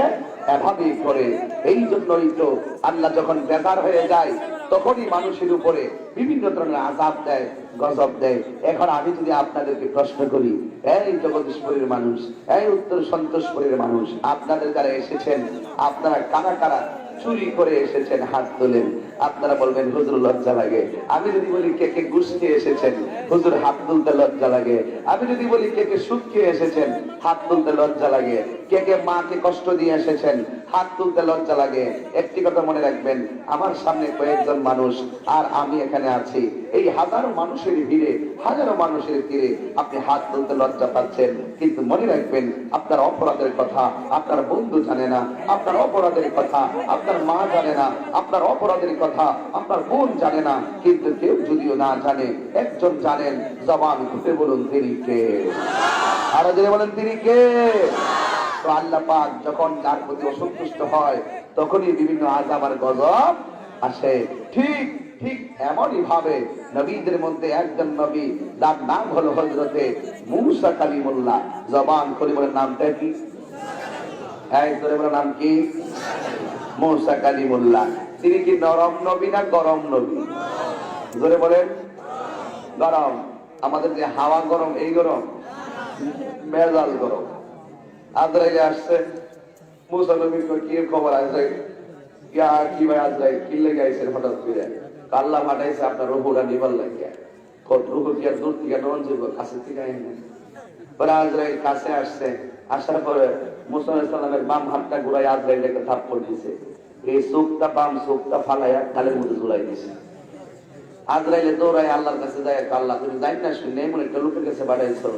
এভাবেই করে। এই জন্যই তো আল্লাহ যখন বেজার হয়ে যায় তখনই মানুষের উপরে বিভিন্ন ধরনের আযাব দেয়, গজব দেয়। এখন আমি যদি আপনাদেরকে প্রশ্ন করি, এই জগদীশপুরের মানুষ, এই উত্তর সন্তোষপুরের মানুষ, আপনাদের যারা এসেছেন, আপনারা কারা কারা চুরি করে এসেছেন? হাত তোলেন। আপনারা বলবেন হুজুর লজ্জা লাগে। আমি যদি বলি কে কে ঘুষ খেয়ে এসেছেন, হুজুর হাত তুলতে লজ্জা লাগে। আমি যদি বলি কে কে সুদ খেয়ে এসেছেন, হাত তুলতে লজ্জা লাগে। কে কে মাকে কষ্ট দিয়ে এসেছেন, হাত তুলতে লজ্জা লাগে। একটি কথা মনে রাখবেন, আমার সামনে কয়েকজন মানুষ আর আমি এখানে আছি, এই হাজারো মানুষের ভিড়ে, হাজারো মানুষের তীরে আপনি হাত তুলতে লজ্জা পাচ্ছেন। কিন্তু মনে রাখবেন, আপনার অপরাধের কথা আপনার বন্ধু জানে না, আপনার অপরাধের কথা আপনার মা জানে না, আপনার অপরাধের কথা আপনার বোন জানে না। কিন্তু কেউ যদিও না জানে, একজন জানেন, জবান খুলে বলুন তিনি কে। আরো জোরে বলেন তিনি কে। তো আল্লাহ পাক যখন যার প্রতি অসন্তুষ্ট হয় তখনই বিভিন্ন আযাব আর গজব আসে। ঠিক ঠিক এমনই ভাবে নবীদের মধ্যে একজন নবী, যার নাম হলো হযরতে মূসা কালিমুল্লাহ। জবান খুলে বলেন নামটা কি? এই ধরে বলেন নাম কি? মূসা কালিমুল্লাহ। তিনি কি নরম নবী না গরম নবী? ধরে বলেন গরম। আমাদের যে হাওয়া গরম, এই গরম, মেজাজ গরম। আজরাইল আসছে, মূসা নবীর কি খবর আছে? কি ভাই আজরাইল কি লেগে আইছেন হঠাৎ করে? আল্লাহ পাঠাইছে আপনার রুহুটা নিবার লাগিয়া। রুহু কি আর দূর থেকে নন যাবে, কাছে থেকে আইনে। পরে আজরাইল কাছে আসছে, আসার পরে মূসা আলাইহিস সালামের বাম হাতটা ঘুরাই আজরাইল একটা থাপ্পড় দিয়েছে। এই চোখটা, বাম চোখটা ফালাইয়া কালের মধ্যে ঝুলাই দিয়েছে। আজরাইলে দৌড়ায় আল্লাহর কাছে যায়, আল্লাহ তুমি যাই না শুনে এমন একটা লোকের কাছে পাঠাইছো,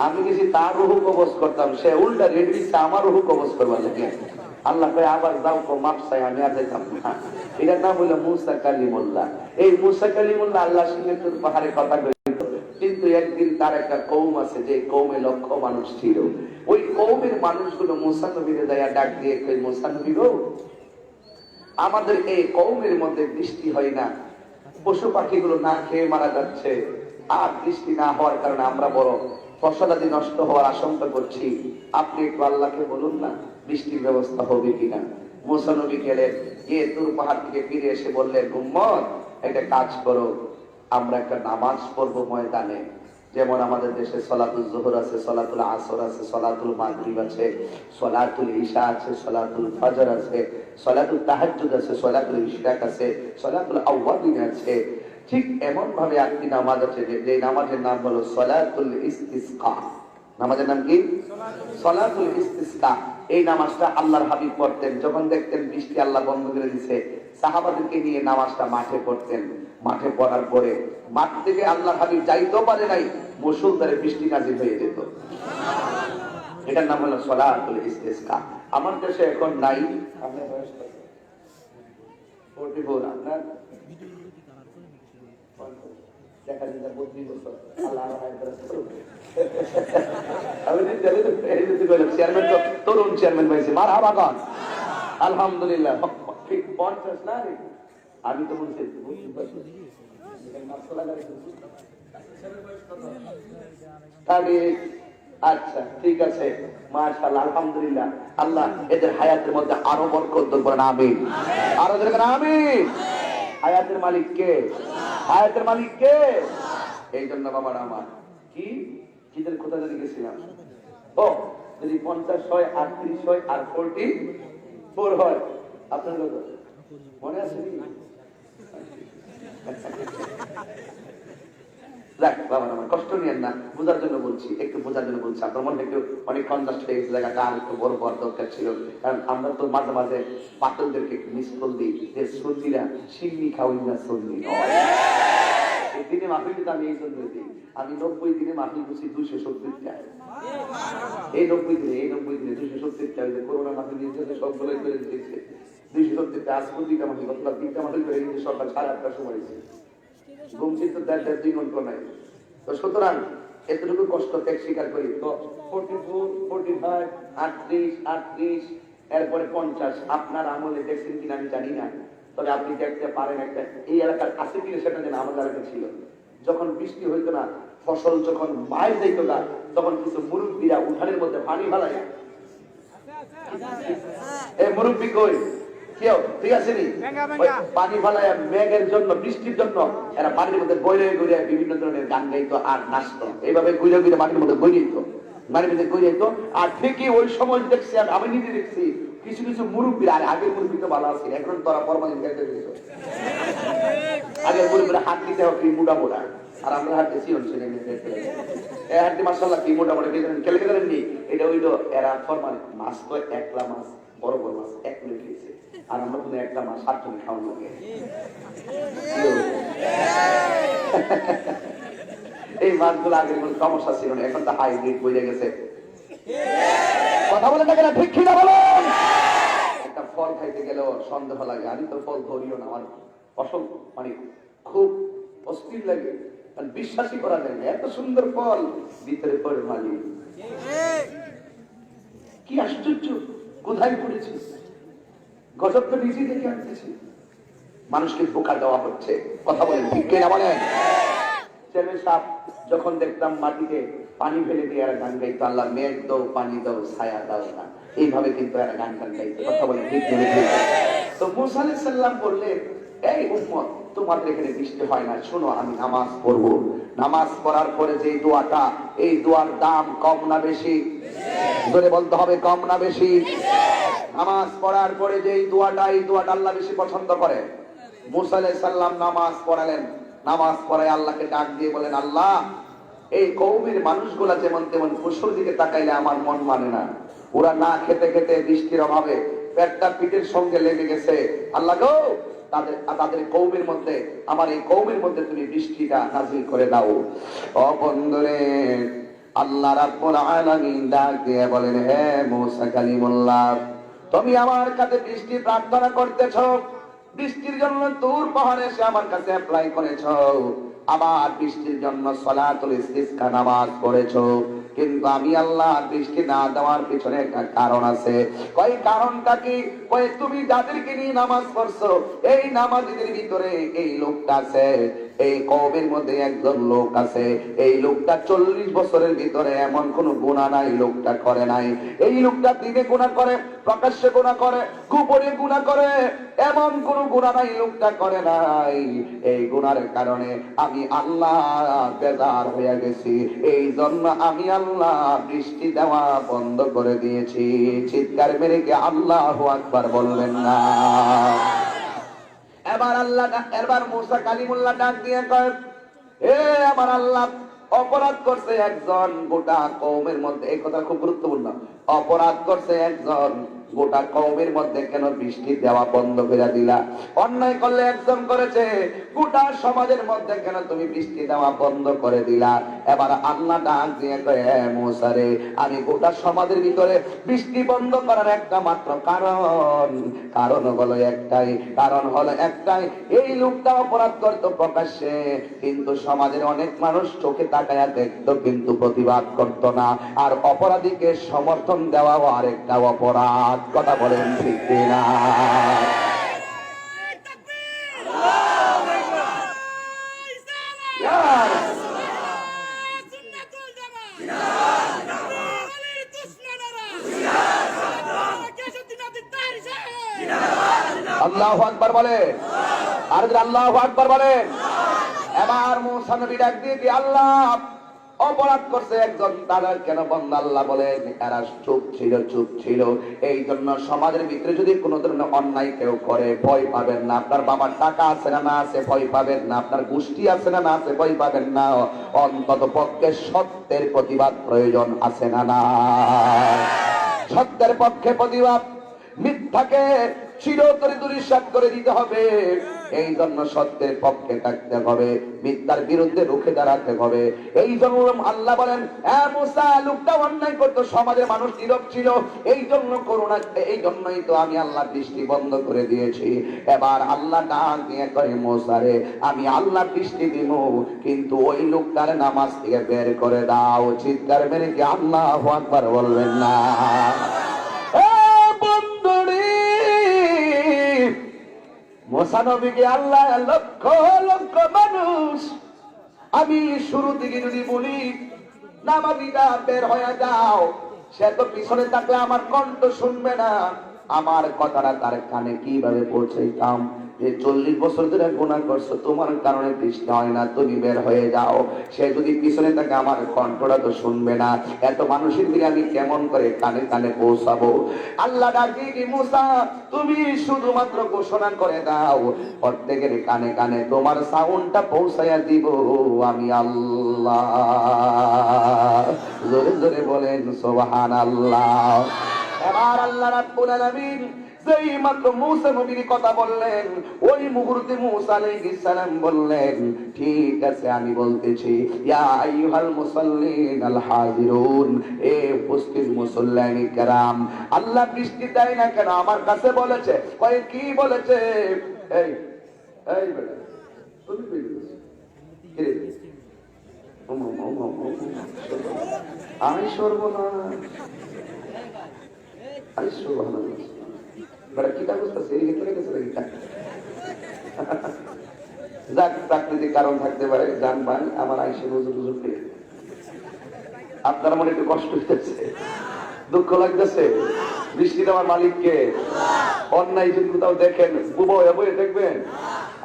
আমি কিছু তার রুহু কবজ করতাম, সে উল্টা রেডি দিচ্ছে আমার রুহু কবজ করবার লাগে। আল্লাহ কয় আবার যাও কো মাপ চাই, আমি আর যাইতাম না। এটার নাম হইলো মূসা কালিমুল্লাহ। এই মূসা কালিমুল্লাহ আল্লাহর সঙ্গে পাহাড়ে কথা কইত, কিন্তু একদিন তার একটা কওম আছে, যে কওমে লক্ষ মানুষ ছিল। ওই কওমের মানুষগুলো মূসা নবীরে যায় ডাক দিয়ে কই, মূসা নবী গো, আমাদের এই কওমের মধ্যে বৃষ্টি হয় না, পশু পাখিগুলো না খেয়ে মারা যাচ্ছে, আর বৃষ্টি না হওয়ার কারণে আমরা বড় ফসলাদি নষ্ট হওয়ার আশঙ্কা করছি। আপনি একটু আল্লাহকে বলুন না বৃষ্টির ব্যবস্থা হবে কিনা। মুসা নবী গেলেন, গিয়ে তুর পাহাড় থেকে ফিরে এসে বললেন, উম্মত একটা কাজ করো, আমরা একটা নামাজ পড়বো ময়দানে। যেমন আমাদের দেশে সলাতুল জোহর আছে, সলাতুল আসর আছে, সলাতুল মাগরিব আছে, সলাতুল ইশা আছে, সলাতুল ফজর আছে, সলাতুল তাহাজ্জুদ আছে, সলাতুল ইশরাক আছে, সলাতুল আওয়াবিন আছে। ঠিক এমন ভাবে একটি নামাজ আছে যে নামাজের নাম হলো সলাতুল ইস্তিসকা। নামাজের নাম কি? সলাতুল ইস্তিসকা। এই নামাজটা আল্লাহর হাবিব পড়তেন যখন দেখতেন বৃষ্টি আল্লাহ বন্ধ করে দিয়েছে, সাহাবাদেরকে নিয়ে নামাজটা মাঠে পড়তেন। মাঠে পড়ার পরে মাঠ থেকে আল্লাহর হাবিব যাইতেও পারে নাই, মুষলধারে বৃষ্টি নাজিল হয়ে যেত। এটার নাম হলো সলাতুল ইস্তিসকা। আমার দেশে এখন নাই। আপনার বয়স কত? 44। আপনার দেখা যায় 32 বছর। আল্লাহ চেয়ারম্যান তো তরুণ চেয়ারম্যান হয়েছে, মারহাবা গান আলহামদুলিল্লাহ। 50 না রে, আমি তো বলছি আচ্ছা ঠিক আছে, মাশাআল্লাহ আলহামদুলিল্লাহ। আল্লাহ এদের হায়াতের মধ্যে আরো বরকত দান করেন, আমিন। আরো দেখেন আমিন। হায়াতের মালিক কে? হায়াতের মালিক কে? এই জন্য বাবার আমার কি কিদের কোথা জানি গেছিলাম, ও যদি 50 হয়, 38 হয় আর 44 হয়, আপনার কত মনে আছে? যাক বাবা আমার কষ্ট নিয়েন না, বোঝার জন্য বলছি, একটু বোঝার জন্য বলছি। আপনার মনে একটু অনেক কনজাস্ট হয়ে গেছে, জায়গাটা আর একটু বড় হওয়ার দরকার ছিল। কারণ আমরা তো মাঝে মাঝে পাতলদেরকে একটু মিস কল দিই যে সন্ধিরা সিন্নি খাওয়াই না, সন্ধি দিনে মাফিল দিতে আমি এই জন্য দিই। আমি 90 দিনে মাফিল করছি 270টা। এই 90 দিনে 270টা। করোনা মাফিল দিয়েছে সবগুলো করে দিয়েছে 270টা। আজ পর্যন্ত মাফিল গতকাল 3টা মাফিল করে দিয়েছে সকাল 8:30টার সময়। ঘুমছি তো 2 ঘন্টা নাই। তো সুতরাং এতটুকু কষ্ট ত্যাগ স্বীকার করি। তো 44, 45, 38, এরপরে 50 আপনার আমলে দেখছেন কিনা আমি জানি না, তবে আপনি দেখতে পারেন। একটা এই এলাকার আছে কিনা সেটা যেন আমাদের এলাকা ছিল, যখন বৃষ্টি হইতো না, ফসল যখন মায়ের যাইতো না, তখন কিছু মুরব্বীরা উঠানের মধ্যে পানি ফেলায়। এই মুরব্বী কই কেউ ঠিক আছে নি? পানি ফেলায় মেঘের জন্য, বৃষ্টির জন্য এরা পানির মধ্যে বইরে ঘুরে বিভিন্ন ধরনের গান গাইতো আর নাচতো। এইভাবে ঘুরে ঘুরে মাটির মধ্যে বই যেত, মাটির মধ্যে বই যেত। আর ঠিকই ওই সময় দেখছি, আমি নিজে দেখছি কিছু কিছু মুরব্বীরা, আর আগের মুরব্বী তো ভালো আছে, এখন তোরা পরমালিন গাইতে দিত। আগের মুরব্বীরা হাত দিতে হবে মোটা মোটা, আর আমরা হাঁটতেছি এই হাঁটতে মাসাল্লাহ কি মোটামুটি খেলে খেলেন নি। এটা হইলো এরা ফরমালিন। মাছ তো একলা মাছ, বড় বড় মাছ 1 কিলো খেয়েছে, আর আমরা কোনো একটা মাছ 7 জন খাওয়ান লাগে। এই মাছগুলো আগের কোনো সমস্যা ছিল না, এখন তো হাইব্রিড বইলে গেছে। কথা বলে থাকে না, ঠিক কিনা বলুন? একটা ফল খাইতে গেলেও সন্দেহ লাগে। আমি তো ফল ধরিও না, আমার অসংখ্য মানে খুব অস্থির লাগে, বিশ্বাসই করা যায় না। এত সুন্দর ফল ভিতরে পড়ে মালি, কি আশ্চর্য, কোথায় পড়েছি? গজব তো নিজে দেখে আনতেছি। মানুষকে ধোঁকা দেওয়া হচ্ছে। কথা বলেন ঠিক কিনা বলেন? চেয়ারম্যান সাহেব যখন দেখতাম মাটিতে পানি ফেলে দিয়ে এরা গান গাইতো, আল্লাহ মেঘ দাও, পানি দাও, ছায়া দাও না, এইভাবে কিন্তু এরা গান গাইতো। কথা বলেন ঠিক কিনা? তো মুসা আলাইহিস সালাম বললেন, এই উম্মত, তোমাদের এখানে বৃষ্টি হয় না, শোনো আমি নামাজ পড়বো। নামাজ পড়ার পরে যে দোয়াটা, এই দোয়ার দাম কম না বেশি? ধরে বলতে হবে কম না বেশি? নামাজ পড়ার পরে যে দোয়াটা, এই দোয়াটা আল্লাহ বেশি পছন্দ করে। মুসা আলাইহিস সালাম নামাজ পড়ালেন, নামাজ পড়ায় আল্লাহকে ডাক দিয়ে বলেন, আল্লাহ এই কওমের মানুষগুলা যেমন তেমন ফসল দিকে তাকাইলে আমার মন মানে না। ওরা না খেতে খেতে বৃষ্টির অভাবে পেটটা পিঠের সঙ্গে লেগে গেছে। আল্লাহ গো, তাদের কওমের মধ্যে, আমার এই কওমের মধ্যে তুমি বৃষ্টিটা নাযিল করে দাও। ও বন্ধুরে, আল্লাহ রাব্বুল আলামিন ডাক দিয়ে বলেন, হে মুসা কালিমুল্লাহ, তুমি আমার কাছে বৃষ্টি প্রার্থনা করতেছো, বৃষ্টির জন্য দূর পাহাড়ে এসে আমার কাছে অ্যাপ্লাই করেছো, আবার বৃষ্টির জন্য সলাতুল ইস্তিসকা নামাজ পড়েছো। কিন্তু আমি আল্লাহ দৃষ্টি না দেওয়ার পিছনে একটা কারণ আছে। কয় কারণটা কি? কয় তুমি যাদেরকে নিয়ে নামাজ পড়ছো এই নামাজীদের ভিতরে এই লোকটা আছে, এই কওমের মধ্যে একজন লোক আছে, এই লোকটা 40 বছরের ভিতরে এমন কোন গুনাহ নাই লোকটা করে নাই। এই লোকটা দিনে গুনাহ করে, প্রকাশ্যে গুনাহ করে, গোপনে গুনাহ করে, এমন কোন গুনাহ নাই লোকটা করে নাই। এই গুনার কারণে আমি আল্লাহ বেজার হয়ে গেছি, এই জন্য আমি আল্লাহ বৃষ্টি দেওয়া বন্ধ করে দিয়েছি। চিৎকার মেরে কি আল্লাহু আকবার বলবেন না? এবার মুসা কালিমুল্লাহ ডাক দিয়ে কয়, এ আমার আল্লাহ, অপরাধ করছে একজন, গোটা কওমের মধ্যে, এই কথা খুব গুরুত্বপূর্ণ, অপরাধ করছে একজন, গোটা কওমের মধ্যে কেন বৃষ্টি দেওয়া বন্ধ করে দিলা? অন্যায় করলে একজন করেছে, গোটা সমাজের মধ্যে কেন তুমি বৃষ্টি দেওয়া বন্ধ করে দিলা? এবার আল্লাহ ডাক দিয়ে কয়, হে মুসা রে, আমি গোটা সমাজের ভিতরে বৃষ্টি বন্ধ করার একটা মাত্র কারণ হলো একটাই, এই লোকটা অপরাধ করতো প্রকাশ্যে, কিন্তু সমাজের অনেক মানুষ চোখে তাকায়া দেখতো কিন্তু প্রতিবাদ করতো না। আর অপরাধীকে সমর্থন দেওয়া আরেকটা অপরাধ। কথা বলেন ঠিক কিনা? আল্লাহু আকবার বলে, আর আল্লাহু আকবার বলে। এবার মুসা নবী ডাক দিয়ে কি, আল্লাহ অপরাধ করছে একজন, তারা কেন বন্ধ? আল্লাহ বলেন, এরা চুপ ছিল। এই জন্য সমাজের ভিতরে যদি কোনো ধরনের অন্যায় কেউ করে, ভয় পাবেন না। আপনার বাবার টাকা আছে না আছে, ভয় পাবেন না। আপনার গোষ্ঠী আছে না আছে, ভয় পাবেন না। অন্তত পক্ষে সত্যের প্রতিবাদ প্রয়োজন আছে না? সত্যের পক্ষে প্রতিবাদ, মিথ্যাকে চিরতরে দুরিশাত করে দিতে হবে। এই জন্য সত্যের পক্ষে থাকতে হবে, মিথ্যার বিরুদ্ধে রুখে দাঁড়াতে হবে। এই জন্য আল্লাহ বলেন, মুসা, লোকটা অন্যায় করতো, সমাজের মানুষ নীরব ছিল, এই জন্য করুণা, এই জন্যই তো আমি আল্লাহ বৃষ্টি বন্ধ করে দিয়েছি। এবার আল্লাহ ডাক দিয়ে করে, মুসা রে, আমি আল্লাহ বৃষ্টি দিব, কিন্তু ওই লোকটার নামাজ থেকে বের করে দাও। চিৎকার মেরে কি আল্লাহু আকবার বলবেন না? মুসা নবীকে আল্লাহ লক্ষ লক্ষ মানুষ, আমি শুরু থেকে যদি বলি নামাজিটা বের হয়ে যাও, সে তো পিছনে থাকলে আমার কণ্ঠ শুনবে না, আমার কথাটা তার কানে কিভাবে পৌঁছাইতাম? যে 40 বছর ধরে গুনাহ করছো, তোমার কারণে বৃষ্টি হয় না, তুমি বের হয়ে যাও। সে যদি পিছনে থাকে আমার কণ্ঠটা তো শুনবে না। এত মানুষের দিকে আমি কেমন করে কানে কানে পৌঁছাবো? আল্লাহ ডাকি কি, মুসা, তুমি শুধুমাত্র ঘোষণা করে দাও, প্রত্যেকের কানে কানে তোমার সাউন্ডটা পৌঁছাইয়া দিব আমি আল্লাহ। জোরে জোরে বলেন সুবহানাল্লাহ। এবার আল্লাহ রাব্বুল আলামিন যেই মাত্র মুসা নবীর কথা বললেন, ওই মুহূর্তে মুসা আলাইহিস সালাম বললেন, ঠিক আছে, আমি বলতেছি, ইয়া আইয়ুহাল মুসাল্লিন আল হাজিরুন, এ উপস্থিত মুসল্লিয়ানি কেরাম, আল্লাহ বৃষ্টি দেয় না কেন আমার কাছে বলেছে। কয় কি বলেছে? এই এই বেটা, তুমি বলিস কি রে? আমি সর্বনাশ, আমি সুবহানাল্লাহ। প্রাকৃতিক কারণ থাকতে পারে, জানবান আমার আইসে হুজুর আপনার মনে একটু কষ্ট হইতেছে, দুঃখ লাগতেছে। বৃষ্টি দেওয়ার মালিককে অন্যায় যদি কোথাও দেখেন, বয়ে দেখবেন।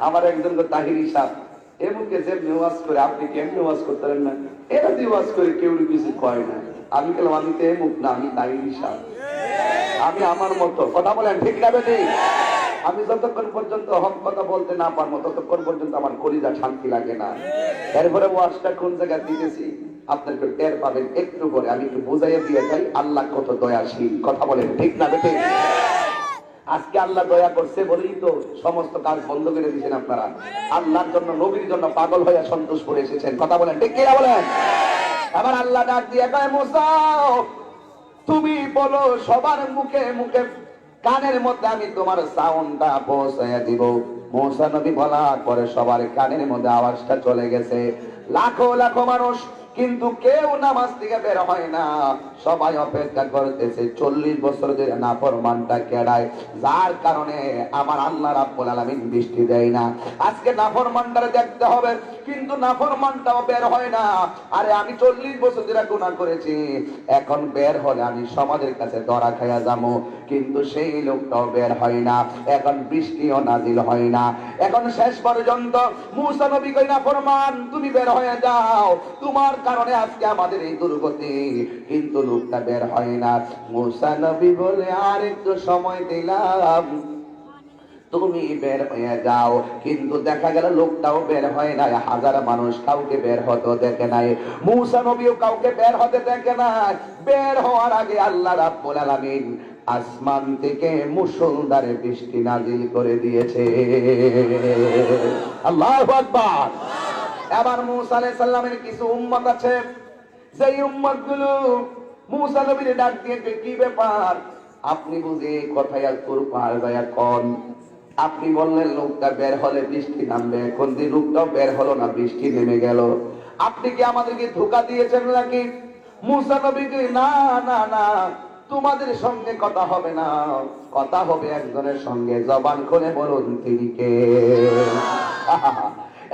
আমার একজন তাহিরি সাহ এমনকে যেমনি ওয়াজ করে, আপনি কেমনি ওয়াজ করতে পারেন না? এরা দিয়ে ওয়াজ করে কেউ কিছু কয় না। আমি বললাম, আমি তো এমুক না, আমি তাহিরি সাহ, আমি আমার মতো। কথা বলেন ঠিক না বেটি? আমি যতক্ষণ পর্যন্ত হক কথা বলতে না পারবো ততক্ষণ পর্যন্ত আমার কলিজা শান্তি লাগে না। এরপরে ওয়াজটা কোন জায়গায় দিতেছি আপনাকে টের পাবেন একটু পরে। আমি একটু বুঝাইয়া দিয়ে যাই আল্লাহ কত দয়াশীল। কথা বলেন ঠিক না বেটি? আজকে আল্লাহ দয়া করছে বলেই তো সমস্ত কাজ বন্ধ করে দিয়েছেন আপনারা। আল্লাহর জন্য, নবীর জন্য পাগল হয়ে সন্তোষ করে এসেছেন। কথা বলেন ঠিক কিনা বলেন? আবার আল্লাহ ডাক দিয়ে কয়, মুসা, তুমি বলো, সবার মুখে মুখে কানের মধ্যে আমি তোমার সাউন্ডটা পৌঁছাইয়া দিব। মুসা নবী বলার পরে সবার কানের মধ্যে আওয়াজটা চলে গেছে। লাখো লাখো মানুষ কিন্তু কেউ নামাজ থেকে বের হয় না। সবাই অপেক্ষা করতেছে 40 বছর ধরে নাফরমানটা কেডায়, যার কারণে আমার আল্লাহ রাব্বুল আলামিন বৃষ্টি দেয় না। আজকে নাফরমানটারে দেখতে হবে, কিন্তু নাফরমানটাও বের হয় না। আরে আমি 40 বছর ধরে গুনাহ করেছি, এখন বের হলে আমি সমাজের কাছে ধরা খাইয়া যাবো, কিন্তু সেই লোকটাও বের হয় না। এখন বৃষ্টিও নাজিল হয় না। এখন শেষ পর্যন্ত মুসা নবী কই, নাফরমান তুমি বের হয়ে যাও, তোমার কারণে আজকে আমাদের এই দুর্গতি। কিন্তু লোকটা বের হয় না। মুসা নবী বলে, আর একটু সময় দিলাম, তুমি বের হয়ে যাও। কিন্তু দেখা গেল লোকটাও বের হয় নাই। হাজার মানুষ কাউকে বের হতে দেখে নাই, মুসা নবীও কাউকে বের হতে দেখে নাই। বের হওয়ার আগে আল্লাহ রাব্বুল আলামিন আসমান থেকে মুষলধারে বৃষ্টি নাজিল করে দিয়েছে। আল্লাহু আকবার। এবার মুসা আলাইহিস সালামের কিছু উম্মত আছে, যেই উম্মত গুলো মুসা নবীর ডাক দিয়ে, কি ব্যাপার, আপনি বুঝি কথায় আজকুর পার যায় কোন, আপনি বললেন লোকটা বের হলে বৃষ্টি নামবে, এখন যে লোকটাও বের হলো না, বৃষ্টি নেমে গেল, আপনি কি আমাদেরকে ধোঁকা দিয়েছেন নাকি? মুসা নবী কই, না না না, তোমাদের সঙ্গে কথা হবে না, কথা হবে একজনের সঙ্গে, জবান খুলে বলুন তিনি কে?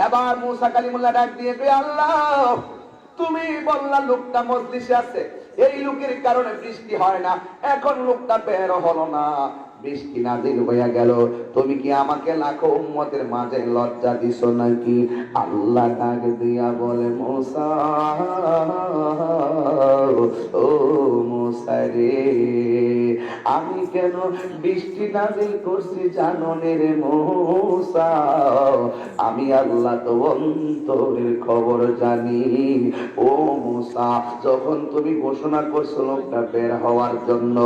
এবার মুসা কালিমুল্লাহ ডাক দিয়ে কই, আল্লাহ তুমি বললা লোকটা মজলিসে আছে, এই লোকের কারণে বৃষ্টি হয় না, এখন লোকটা বের হলো না, বৃষ্টি নাজিল হইয়া গেল, তুমি কি আমাকে লাখো উম্মতের মাঝে লজ্জা দিছো নাকি? আল্লাহ ডাক দিয়া বলে, মুসা, ও মুসা রে, আমি কেন বৃষ্টি নাজিল করছি জানো রে মুসা? আমি আল্লাহ তো অন্তরের খবর জানি। ও মুসা, যখন তুমি ঘোষণা করছো লোকটা বের হওয়ার জন্য,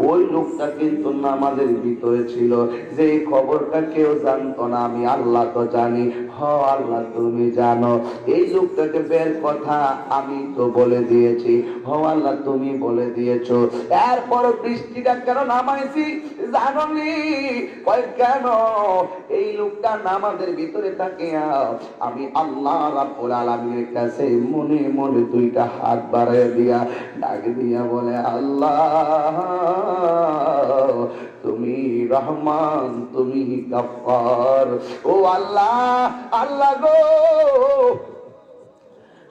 ওই লোকটা কিন্তু নামাজের ভিতরে ছিল, যে খবরটা কেউ জানতো না, আমি আল্লাহ তো জানি। হ আল্লাহ তুমি জানো, এই লোকটাকে বের কথা আমি তো বলে দিয়েছি। হ আল্লাহ তুমি বলে দিয়েছো। এরপর বৃষ্টিটা কেন নামাইছি জানোনি? কয় কেন? এই লোকটা নামাজের ভিতরে থাকে, আমি আল্লাহ রাব্বুল আলামিনের কাছে মনে মনে দুইটা হাত বাড়ায় দিয়া ডাক দিয়া বলে, আল্লাহ তুমি রহমান, তুমি গফফার। ও আল্লাহ, আল্লাহ গো,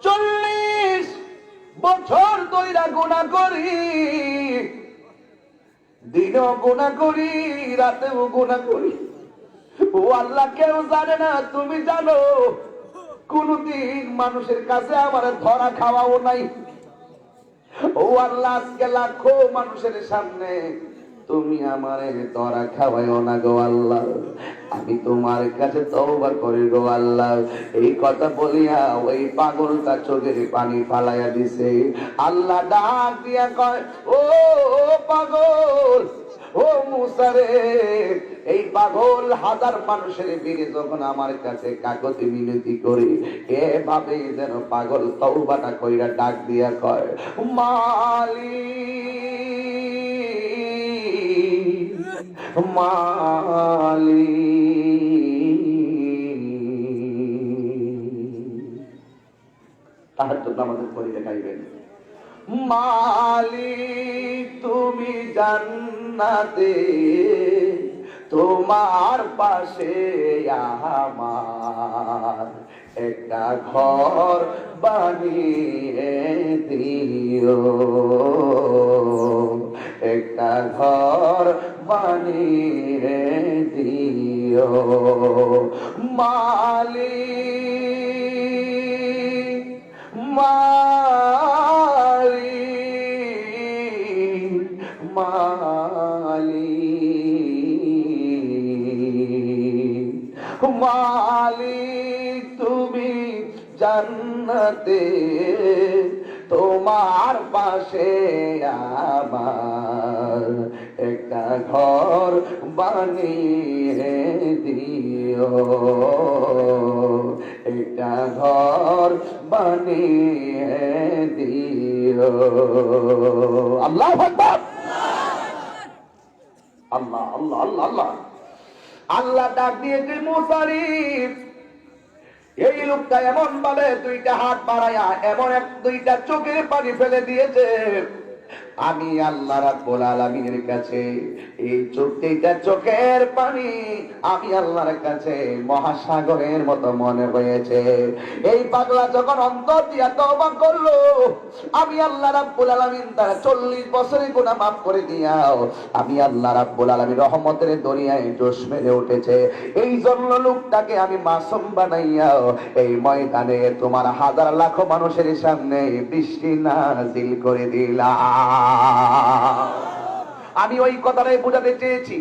40 বছর ধইরা গুনাহ করি, দিনও গুনাহ করি, রাতেও গুনাহ করি। ও আল্লাহ, কেউ জানে না, তুমি জানো। কোনদিন মানুষের কাছে আমার ধরা খাওয়াও নাই। ও আল্লাহ, আজকে লাখো মানুষের সামনে তুমি আমারে ধরা খাওয়াইও না গো আল্লাহ, আমি তোমার কাছে তওবা করি গো আল্লাহ। এই কথা বলিয়া ওই পাগলটা চোখের পানি ফালাইয়া দিছে। আল্লাহ ডাক দিয়া কয়, ও পাগল, ও মুসা রে, এই পাগল হাজার মানুষের ভিড়ে যখন আমার কাছে কাগজে মিনতি করি, এভাবে যেন পাগল তওবাটা কইরা ডাক দিয়া কয়, মালিক, মালিক। তাহাজ্জুদ নামাজের পরে দেখাইবেন, মালিক তুমি জান্নাতে, তোমার পাশে আমার একটা ঘর বানিয়ে দিও, একটা ঘর বানিয়ে দিও। মালিক, মালিক, মালিক, মালিক তুমি জান্নাতে, তোমার পাশে আমার একটা ঘর বানিয়ে দিও, একটা ঘর বানিয়ে দিও। আল্লাহু আকবার। আল্লাহ আল্লাহ আল্লাহ আল্লাহ। আল্লাহ ডাক দিয়ে মুসা রে, এই লোকটা এমন ভাবে দুইটা হাত বাড়ায়া এমন দুইটা চোখের পানি ফেলে দিয়েছে, আমি আল্লাহ রাব্বুল আলামিনের কাছে এই দুইটা চোখের পানি আমি আল্লাহর কাছে মহাসাগরের মতো মনে হয়েছে। এই পাগলা যখন অন্তর দিয়া তওবা করলো, আমি আল্লাহ রাব্বুল আলামিন তার 40 বছরের গুনাহ মাফ করে দিয়াও আমি আল্লাহ রাব্বুল আলামিন রহমতের দরিয়ায় জোশ মেরে উঠেছে। এই জন্য লোকটাকে আমি মাসুম বানাইয়াও এই ময়দানে তোমার হাজার লাখ মানুষের সামনে বৃষ্টি নাজিল করে দিলাম। আমি ওই কথাটাই বোঝাতে চেয়েছি।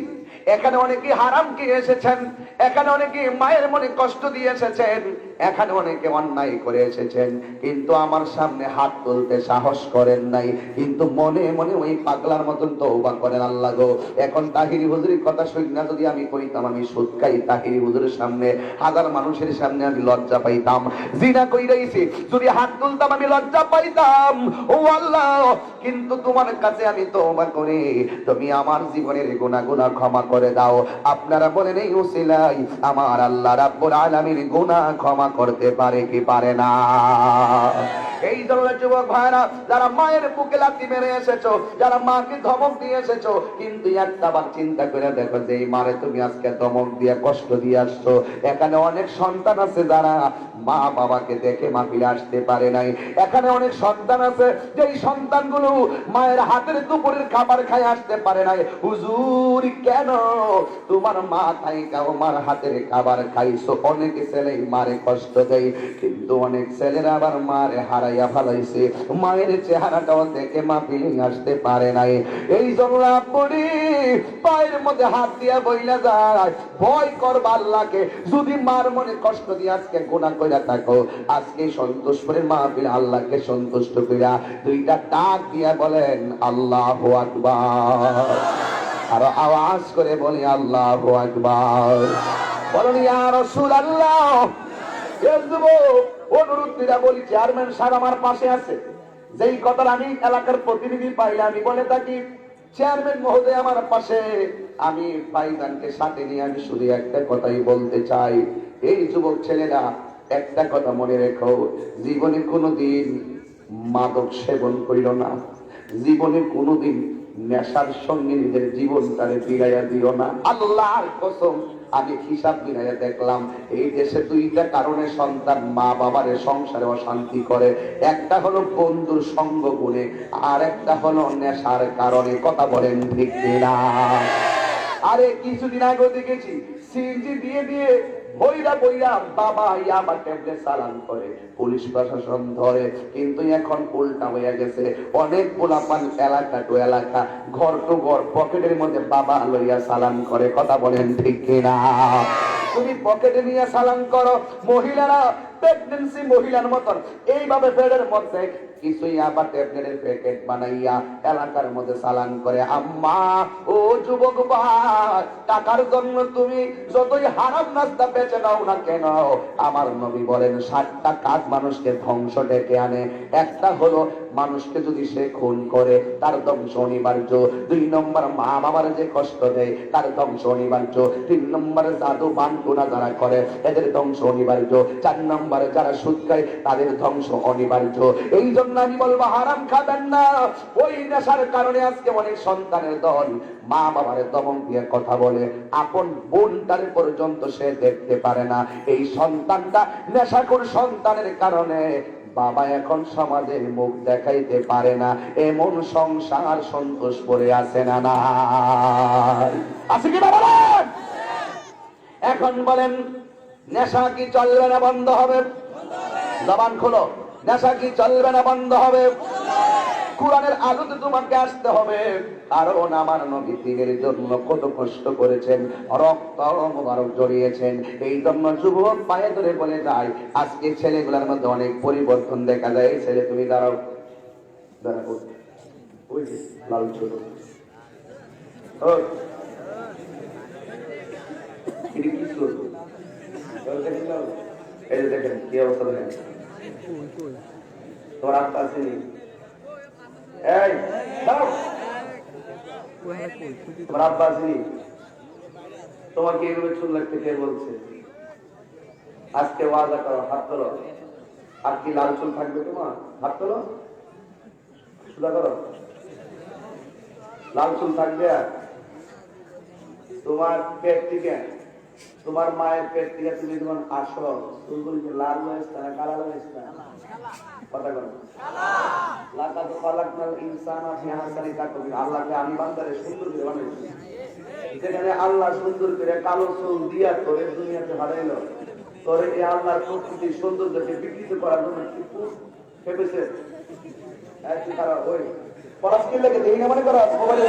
এখানে অনেকে হারাম খেয়ে এসেছেন, এখানে অনেকে মায়ের মনে কষ্ট দিয়ে এসেছেন, এখানে অনেকে অন্যায় করে এসেছেন, কিন্তু আমার সামনে হাত তুলতে সাহস করেন নাই, কিন্তু মনে মনে ওই পাগলার মতন তওবা করেন। আল্লাহ গো, এখন তাহিরি হুজুরের কথা শুনি না যদি আমি কইতাম আমি সুদ খাই, তাহিরি হুজুরের সামনে হাজার মানুষের সামনে আমি লজ্জা পাইতাম। জিনা কইরাইছি যদি হাত তুলতাম আমি লজ্জা পাইতাম। ও আল্লাহ, কিন্তু তোমার কাছে আমি তওবা করি, তুমি আমার জীবনের গুনাহ ক্ষমা করে দাও। আপনারা বলেন এই উসিলাই আমার আল্লাহ রাব্বুল আলামিন গুনাহ ক্ষমা করতে পারে কি পারে না? এই ধরনের যুবক ভাইরা যারা মায়ের বুকে লাথি মেরে এসেছো, যারা মাকে ধমক দিয়ে এসেছো, কিন্তু একটাবার চিন্তা করে দেখো যে এই মারে তুমি আজকে ধমক দিয়ে কষ্ট দিয়ে আসছো, এখানে অনেক সন্তান আছে যারা মা বাবাকে দেখে মাহফিলে আসতে পারে নাই। এখানে অনেক সন্তান আছে যেই সন্তানগুলো মায়ের হাতের দুপুরের খাবার খায় আসতে পারে নাই। হুজুর কেন তোমার মা থাইকা মার হাতের খাবার খাইছো? অনেক ছেলে মারে কষ্ট দেয়, কিন্তু অনেক ছেলেরা আবার মারে হারাইয়া ফেলাইছে, মায়ের চেহারাটাও দেখে মাহফিলে আসতে পারে নাই। এই জন্য আপনি পায়ের মধ্যে হাত দিয়া বইলা যায়, ভয় করবা আল্লাহকে। যদি মার মনে কষ্ট দিয়ে আজকে গুনাহ কইরা থাকো, আজকে সন্তোষপুরের মাহফিল আল্লাহকে সন্তুষ্ট কইরা দুইটা ডাক দিয়া বলেন আল্লাহু আকবার। আর আওয়াজ করে বলি আল্লাহু আকবার। বলেন ইয়া রাসূলুল্লাহ। অনুরোধ কইরা বলি, চেয়ারম্যান সাহেব আমার পাশে আছে, যেই কথা আমি এলাকার প্রতিনিধি পাইলে আমি বলে থাকি চেয়ারম্যান মহোদয় আমার পাশে, আমি ভাইজানকে সাথে নিয়ে আমি শুধু একটা কথাই বলতে চাই। এই যুবক ছেলেরা একটা কথা মনে রেখো, জীবনে কোনোদিন মাদক সেবন করিল না, জীবনে কোনোদিন নেশার সঙ্গে নিজের জীবনটারে বিড়াইয়া দিও না। আল্লাহর কসম আমি হিসাব মিলাইয়া দেখলাম এই দেশে দুইটা কারণে সন্তান মা বাবার সংসারে অশান্তি করে। একটা হলো বন্ধুর সঙ্গ গুণে, আর একটা হলো নেশার কারণে। কথা বলেন ঠিক না? আরে কিছুদিন আগে দেখেছি সিএনজি দিয়ে দিয়ে বইরা বইরা বাবা আমার ট্যাবলেট চালান করে, পুলিশ প্রশাসন ধরে। কিন্তু এখন উল্টা হয়ে গেছে, অনেক পোলাপান এলাকা টু এলাকা, ঘর টু ঘর পকেটের মধ্যে বাবা লইয়া চালান করে। কথা বলেন ঠিক কিনা? তুমি পকেটে নিয়ে চালান করো, মহিলারা প্রেগন্যান্সি মহিলার মতন এইভাবে পেটের মধ্যে কিছুই আবার ট্যাবলেটের প্যাকেট বানাইয়া এলাকার মধ্যে চালান করে। আম্মা ও যুবক ভাই, টাকার জন্য তুমি যতই হারাম নাস্তা বেঁচে নাও না কেন, আমার নবী বলেন 7টা কাজ মানুষকে ধ্বংস ডেকে আনে। একটা হলো মানুষকে যদি সে খুন করে তার ধ্বংস অনিবার্য। 2 নম্বর মা বাবার যে কষ্ট দেয় তার ধ্বংস অনিবার্য। 3 নম্বরে জাদু বান্টুনা যারা করে এদের ধ্বংস অনিবার্য। 4 নম্বরে যারা সুদ খায় তাদের ধ্বংস অনিবার্য। এই জন্য আমি বলবো হারাম খাবেন না। ওই নেশার কারণে আজকে অনেক সন্তানের দল মা বাবার দমন দিয়ে কথা বলে, আপন বোনটারে পর্যন্ত সে দেখতে পারে না। এই সন্তানটা নেশাখোর সন্তানের কারণে বাবা এখন সমাজের মুখ দেখাইতে পারে না। এমন সংসার সন্তোষ করে আছে না? না আছে কি বাবা? এখন বলেন নেশা কি চলবে না বন্ধ হবে? জবান খোলো। নেশা কি চলবে না বন্ধ হবে? কোরআনের আলোতে তোমাকে আসতে হবে, কারণ আমার নবী দ্বীনের জন্য কত কষ্ট করেছেন, রক্ত মোবারক জড়িয়েছেন। এই জন্য যুবক পায়ে ধরে বলে যায়, আজকে ছেলেগুলোর মধ্যে অনেক পরিবর্তন দেখা যায়। এই ছেলে তুমি দাঁড়াও, দাঁড়াও, ওই যে লাল ছোট এই যে দেখেন কি অবস্থা, দেখেন তোমার আত্মা আসেনি। এই তোমার আব্বা আসেনি? তোমাকে এভাবে চুল লাগতে কে বলছে? আজকে ওয়াদা করো, হাত তোলো। আর কি লাল চুল থাকবে তোমার? হাত তোলো, সুদা করো। লাল চুল থাকবে? আর তোমার পেট থেকে, তোমার মায়ের পেট থেকে তুমি যখন আসো, চুলগুলি লাল হয়েছে না কালা হয়েছে? কথা করো। আল্লাহকে আমি বান্দারে সুন্দর করে বানাইছি। যেখানে আল্লাহ সুন্দর করে কালো চুল দিয়া তোরে দুনিয়াতে হারাইলো, তোরে এই আল্লাহর প্রকৃতির সৌন্দর্যকে বিকৃত করার জন্য কি ভেবেছে? ওই পড়াশোনা লেগে দেখি না মনে করো মোবাইলে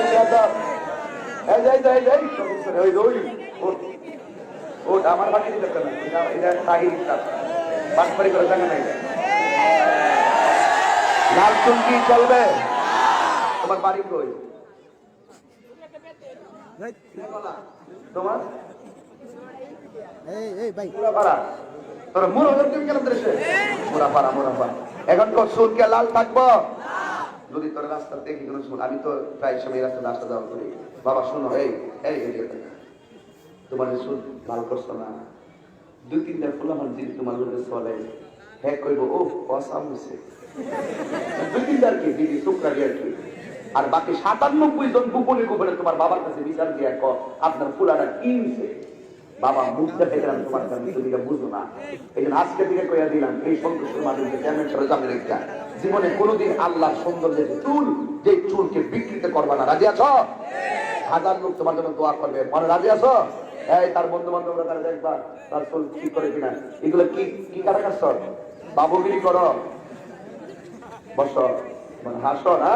আমার বাকি দিতে না, এটা তাহির বাটপারি করে জানা নাই। লাল চুল কি চলবে? তোমার বাড়ি কই? তোমার এখন তো চুল কে লাল থাকবো? যদি তোর রাস্তা দেখি কোনো চুল, আমি তো প্রায় সময় রাস্তা যাওয়া করি। বাবা শোনো, এই তোমার চুল লাল করছো না, দুই তিনটা ফুলামান যদি তোমার লোকে চলে, হ্যাঁ কইব ও অসাম হয়েছে, দুই তিনটা আর কি দিদি শুক্রারি আর কি। আর বাকি 97 জন গোপনে গোপনে তোমার বাবার কাছে বিচার দিয়ে আপনার ফুলাটা কিনছে। বাবা মুখ দেখে গেলাম তোমার কাছে, তুমি বুঝো না। এই জন্য আজকে দিকে কইয়া দিলাম, এই সন্তোষের মাধ্যমে কেমন সরে যাবে রেখা জীবনে কোনোদিন আল্লাহ সৌন্দর্যের চুল, যে চুলকে বিকৃত করবা না। রাজি আছো? হাজার লোক তোমার জন্য দোয়া করবে, মনে রাজি আছো? এই তার বন্ধু বান্ধবরা তারা দেখবা তার চুল ঠিক করে কিনা। এগুলো কি কি কারা কাজ? বাবুগিরি করো, বস মানে হাসো না,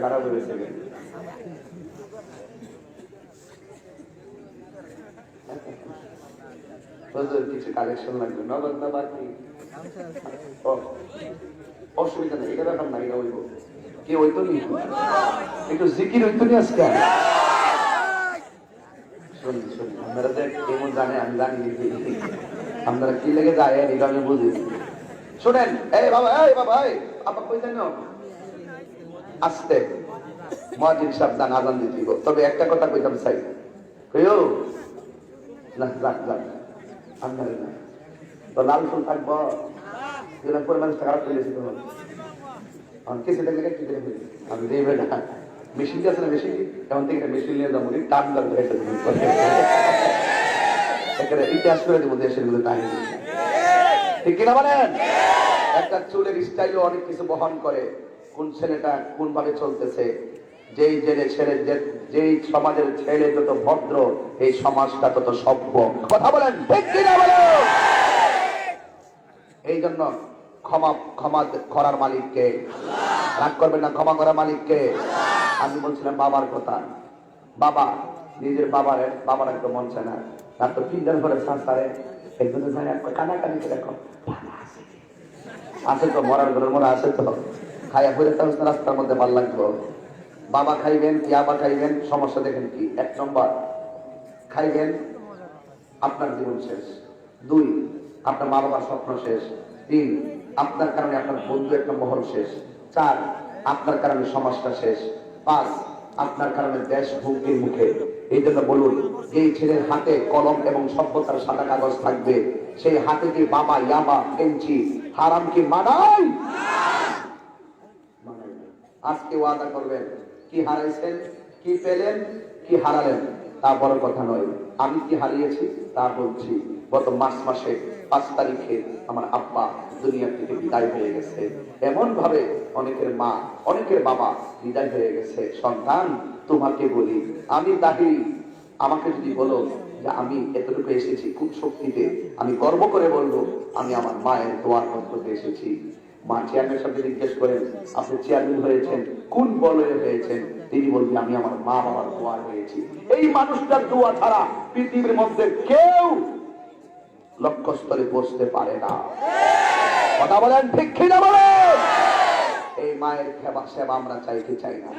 খারাপ হয়েছে। কিছু কালেকশন লাগবে, নগদ না বাকি? অসুবিধা নেই, এটা ব্যাপার না। এটা হইব কি হইতো নি, একটু জিকির হইতো নি আজকে। শুনি শুনি, আপনারা যে কেমন জানে আমি জানি, আপনারা কি লেগে যায় এটা আমি বুঝি। শোনেন, এই বাবা, এই বাবা, এই আপা কই জানো? আস্তে মুয়াজ্জিন সাহেব দান আযান দিতে দিব। তবে একটা কথা কইতাম চাই, কইও না যাক যাক আপনার না তো লাল ফুল থাকবো, এগুলো পরিমাণ খারাপ করে দিয়েছি। তখন আমি কিছু দেখলে কি করে আমি দেবে না, মেশিন আছে না, মেশিন এমন থেকে মেশিন নিয়ে যাবো, টান লাগবে একটা ইতিহাস করে দেবো দেশের মধ্যে কাহিনী। ঠিক কিনা বলেন? একটা চুলের স্টাইলও অনেক কিছু বহন করে। কোন ছেলেটা কোন ভাবে চলতেছে, যেই জেনে ছেলে, যেই সমাজের ছেলে যত ভদ্র, এই সমাজটা তত সভ্য। কথা বলেন ঠিক কিনা বলেন? এই জন্য ক্ষমা ক্ষমা করার মালিককে, রাগ করবেন না, ক্ষমা করার মালিককে। আমি বলছিলাম বাবার কথা। বাবা নিজের বাবার একদম মন চায় না, তার তো ফিল্ডার করে সাঁসারে একজনে যায় কানাকানি করে দেখো আছে তো, মরার ঘরের মরা আছে তো, খাইয়া ফিরে রাস্তার মধ্যে ভাল লাগলো। বাবা খাইবেন কি আবা খাইবেন, সমস্যা দেখেন কি? 1 নম্বর খাইবেন, আপনার জীবন শেষ। 2 আপনার মা বাবার স্বপ্ন শেষ। 3 আপনার কারণে আপনার বন্ধু একটা মহল শেষ। 4 আপনার কারণে সমাজটা শেষ। 5 আপনার কারণে দেশ হুমকির মুখে। এই জন্য বলুন, যেই ছেলের হাতে কলম এবং সভ্যতার সাদা কাগজ থাকবে, সেই হাতে কি বাবা ইয়াবা কেঞ্চি হারাম কি মানায়? আজকে ওয়াদা করবেন, কি হারাইছেন, কি পেলেন, কি হারালেন তা বড় কথা নয়। আমি কি হারিয়েছি তা বলছি। গত মার্চ মাসে 5 তারিখে আমার আব্বা দুনিয়া থেকে বিদায় হয়ে গেছে। এমন ভাবে অনেকের মা, অনেকের বাবা বিদায় হয়ে গেছে। সন্তান, তোমাকে বলি, আমি তাহিরি, আমাকে যদি বলো যে আমি এতটুকু এসেছি খুব শক্তিতে, আমি গর্ব করে বলবো আমি আমার মায়ের দোয়ার করতে এসেছি। মা চেয়ারম্যানের সাথে জিজ্ঞেস করেন, আপনি চেয়ারম্যান হয়েছেন কোন বলে হয়েছেন? তিনি বলবেন আমি আমার মা বাবার দোয়া হয়েছি। এই মানুষটার দোয়া ছাড়া পৃথিবীর মধ্যে কেউ লক্ষ্যস্থলে পৌঁছতে পারে না। কথা বলেন ঠিক কিনা বলেন? এই মায়ের সেবা আমরা চাইতে চাই না।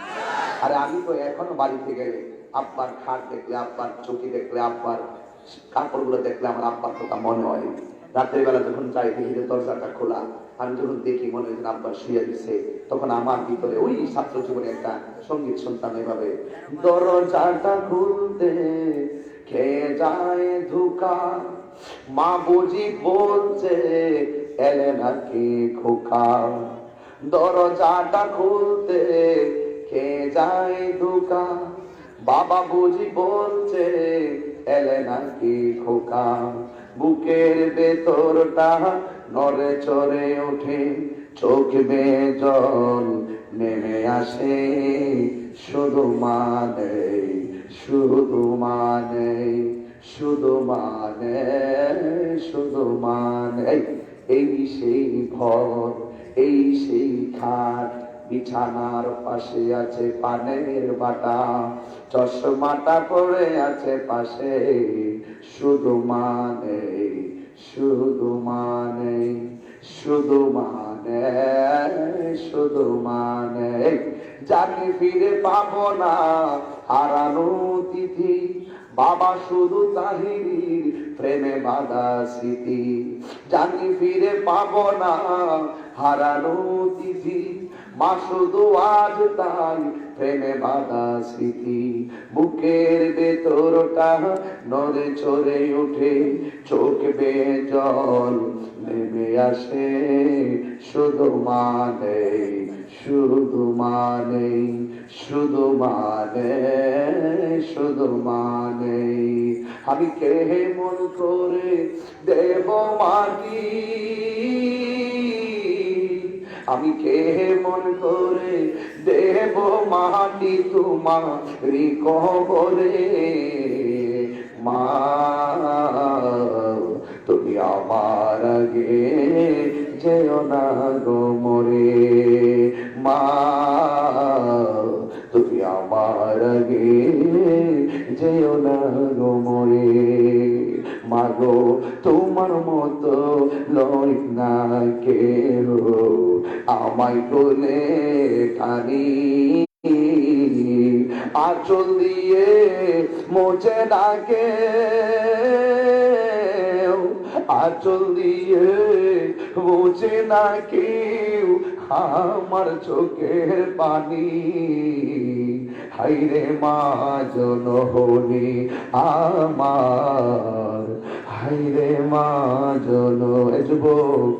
আরে আমি তো এখনো বাড়িতে গেলে আব্বার খাট দেখলে, আব্বার চৌকি দেখলে, আব্বার কাপড়গুলো দেখলে আমার আব্বার কথা মনে হয়। রাতের বেলা যখন যাই দেখি দরজাটা খোলা, আমি যখন দেখি মনে হয় আব্বার শুয়ে দিছে, তখন আমার ভিতরে ওই ছাত্র জীবনে একটা সঙ্গীত শুনতাম এভাবে, দরজাটা খুলতে কে যায় ধোকা। মা বুঝি বলছে এলে নাকি খোকা, দরজাটা খুলতে খেয়ে যায় ধোকা। বাবা বুঝি বলছে এলে নাকি খোকা, বুকের ভেতরটা নড়ে চড়ে ওঠে, চোখ বেয়ে জল নেমে আসে। শুধু মানে, শুধু মানে, শুধু মানে, শুধু মানে, এই সেই ঘর, এই সেই খাট, বিছানার পাশে আছে পানের বাটা, চশমাটা পড়ে আছে পাশে। শুধু মানে, শুধু মানে, শুধু মানে, শুধু মানে, জানি ফিরে পাবো না হারানো তিথি। বাবা শুধু তাহিরির প্রেমে বাঁধা স্মৃতি, জানি ফিরে পাবো না হারানো তিথি। মা শুধু আজ তাই প্রেমে বাঁধা স্মৃতি, বুকের ভেতরটা নড়ে চড়ে ওঠে, চোখ বেয়ে জল নেমে আসে। শুধু মানে, শুধু মানে, শুধু মানে, শুধু মানে, আমি কে মন করে দেব মাটি, আমি কে মন করে দেব মাটি তোমারি কবরে। মা তুমি আমার আগে যেও না গো মরে, মা তুমি আমার আগে যেও না গো মরে। মাগো তোমার মতো লয় না কেহ, আমায় কোলে টানি, আঁচল দিয়ে মোচে ডাকে, আঁচল দিয়ে মোচে না কেউ আমার চোখের পানি। হাইরে মা জননী আমার, হাইরে মা জন। এ যুবক,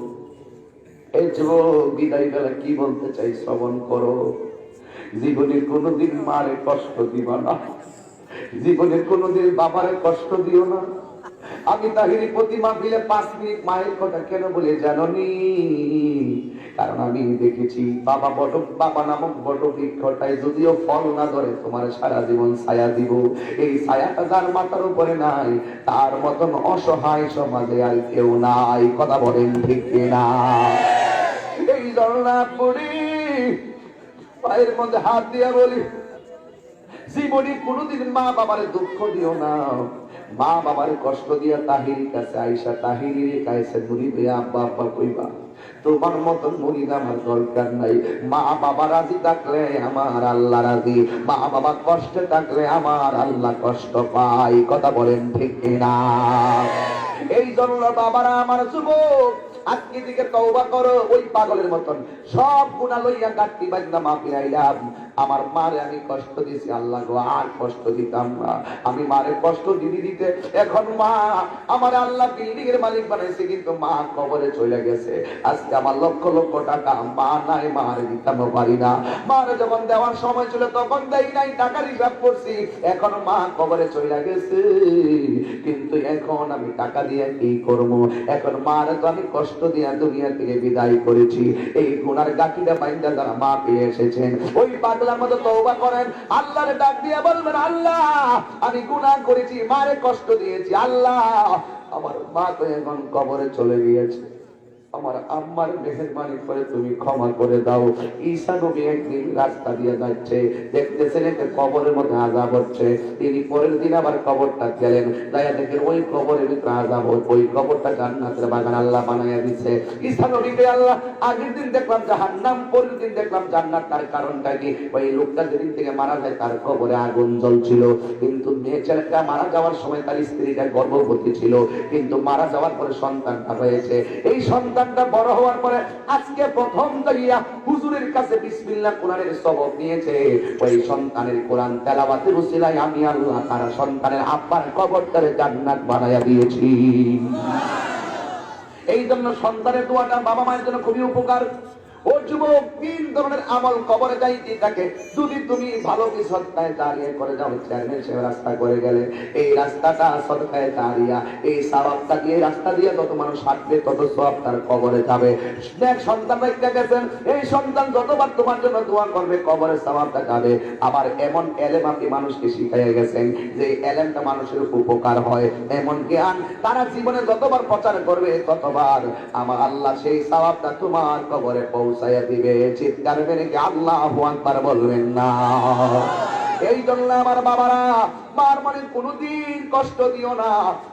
এই যুবক, বিদায় বেলা কি বলতে চাই শ্রবণ করো। জীবনে কোনোদিন মারে কষ্ট দিবা না, জীবনে কোনোদিন বাবারে কষ্ট দিও না। আমি তাহিরি প্রতি মাহফিলে 5 মিনিট মায়ের কথা কেন বলে জানোনি? কারণ আমি দেখেছি বাবা নামক বট বৃক্ষটায় যদিও ফল না ধরে তোমার সারা জীবন ছায়া দিব। এই ছায়াটা যার মাথার উপরে নাই তার মতন অসহায় সমাজে আর কেউ নাই। কথা বলেন ঠিক কিনা? এই জন্না পড়ি পায়ের মধ্যে হাত দিয়া বলি, জীবনে কোনোদিন মা বাবার দুঃখ দিও না। মা বাবার কষ্ট দিয়া তাহিরির কাছে আইসা তাহিরির কাছে মুড়িবে, আব্বা আব্বা কইবা তোমার মতন মুড়িদ আমার দরকার নাই। মা বাবা রাজি থাকলে আমার আল্লাহ রাজি, মা বাবা কষ্টে থাকলে আমার আল্লাহ কষ্ট পায়। কথা বলেন ঠিক কিনা? এই জন্য বাবারা আমার যুবক আজকে দিকে তওবা করো। ওই পাগলের মতন সব গুনাহ লইয়া গাঁটটি বাজনা মাফি আইলাম। আমার মারে আমি কষ্ট দিয়েছি, আল্লাহ গো আর কষ্ট দিতাম না। আমি মারে কষ্ট দিতে এখন মা আমার আল্লাহ বিল্ডিং এর মালিক বানাইছে, কিন্তু মা কবরে চলে গেছে। আজকে আমার লক্ষ লক্ষ টাকা মা নাই, মারে দিতাম পারি না। মারে যখন দেওয়ার সময় ছিল তখন দেই নাই, টাকার হিসাব করছি। এখন মা কবরে চলে গেছে, কিন্তু এখন আমি টাকা দিয়ে কি করব? এখন মারে তো আমি কষ্ট দিয়া দুনিয়া থেকে বিদায় করেছি। এই গুনার গাঁটিটা বাইন্দা যারা মা পেয়ে এসেছেন ওই পাগলার মতো তওবা করেন, আল্লাহরে ডাক দিয়ে বলবেন, আল্লাহ আমি গুনাহ করেছি, মারে কষ্ট দিয়েছি, আল্লাহ আমার মা তো এখন কবরে চলে গিয়েছে, আমার আম্মার মেহেরবানি করে তুমি ক্ষমা করে দাও। ঈসা নবী একদিন রাস্তা দিয়ে যাচ্ছে, দেখতেছেন একটা কবরের মধ্যে আযাব হচ্ছে। তিনি পরের দিন আবার কবরটা গেলেন, তাই দেখেন ওই কবরের ভিতরে আযাব হচ্ছে। ওই কবরটা জান্নাতের বাগান আল্লাহ বানাইয়া দিচ্ছে। ঈসা নবীকে আল্লাহ আগের দিন দেখলাম জাহান্নাম, পরের দিন দেখলাম জান্নাত। তার কারণটা কি? ওই লোকটা যেদিন থেকে মারা যায় তার কবরে আগুন জ্বলছিল, কিন্তু মেয়ে ছেলেটা মারা যাওয়ার সময় তার স্ত্রীটা গর্ভবতী ছিল, কিন্তু মারা যাওয়ার পরে সন্তানটা হয়েছে। এই সন্তান সন্তানটা বড় হওয়ার পরে আজকে প্রথম যাইয়া হুজুরের কাছে বিসমিল্লাহ কোরআনের সবক নিয়েছে, ওই সন্তানের কোরআন তেলাওয়াতের উসিলায় আমি আল্লাহ তার সন্তানের আব্বার কবরটারে জান্নাত বানায়া দিয়েছি। এই জন্য সন্তানের দোয়াটা বাবা মায়ের জন্য খুবই উপকার। ও যুবক, 3 ধরনের আমল কবরে যাইতে থাকে। যদি তুমি ভালো কি সদকায়ে জারিয়া করে যাও, চেয়ারম্যান সাহেব রাস্তা করে গেলে এই রাস্তাটা সদকায়ে জারিয়া, এই সওয়াবটা দিয়ে রাস্তা দিয়ে যত মানুষ হাঁটবে তত সওয়াব তার কবরে যাবে। এক সন্তান রেখে গেছেন, এই সন্তান যতবার তোমার জন্য দোয়া করবে কবরে সওয়াবটা যাবে। আবার এমন এলেম আপনি মানুষকে শিখাইয়া গেছেন যে এলেমটা মানুষের উপকার হয়, এমন জ্ঞান তারা জীবনে যতবার প্রচার করবে ততবার আমার আল্লাহ সেই সওয়াবটা তোমার কবরে পৌঁছাইয়া দিবে। চিৎকার মেরে কি আল্লাহু আকবার বলবেন না? এই জন্য আমার বাবারা, মার মানে কোনদিন কষ্ট দিও না।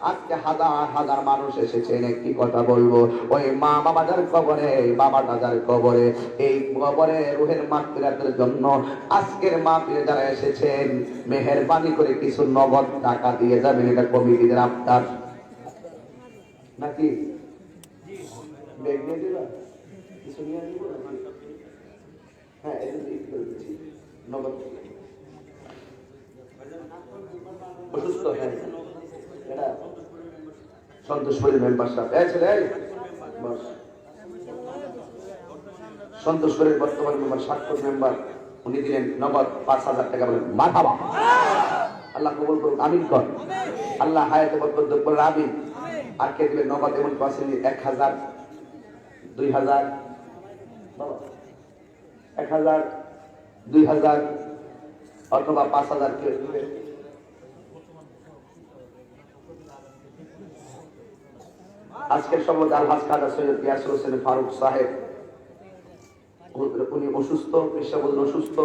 আজকে হাজার হাজার মানুষ এসেছেন, একটি কথা বলবো, ওই মা বাবা যার কবরে, বাবাটা যার কবরে, এই কবরে রুহের মাগফিরাতের জন্য আজকের মাহফিলে যারা এসেছেন মেহেরবানি করে কিছু নগদ টাকা দিয়ে যাবেন। এটা কমিটিদের আবদার নাকি? ব্যাগ নিয়ে দিবা, কিছু নিয়ে দিব নাকি? হ্যাঁ, এটা ঠিক করে দিচ্ছি। নগদ অসুস্থ, হ্যাঁ, এটা সন্তোষপুরের মেম্বারশিপ। সন্তোষপুরের বর্তমান মেম্বার, স্বাক্ষর মেম্বার, উনি দিলেন নগদ 5,000 টাকা। বলেন মারহাবা, আল্লাহ কবুল করুন, আমিন কর। আল্লাহ হায়াতে বরকত দান করুন, আমিন। আর কে দিলেন নগদ? এমন পাচ্ছেন 1,000, 2,000, 1,000, 2,000 অথবা 5,000 কে দিবেন। আজকের সম্মত আলহাজ খাজা সৈয়দ ইয়াসির হোসেন ফারুক সাহেব, উনি অসুস্থ, পেশাবল অসুস্থ,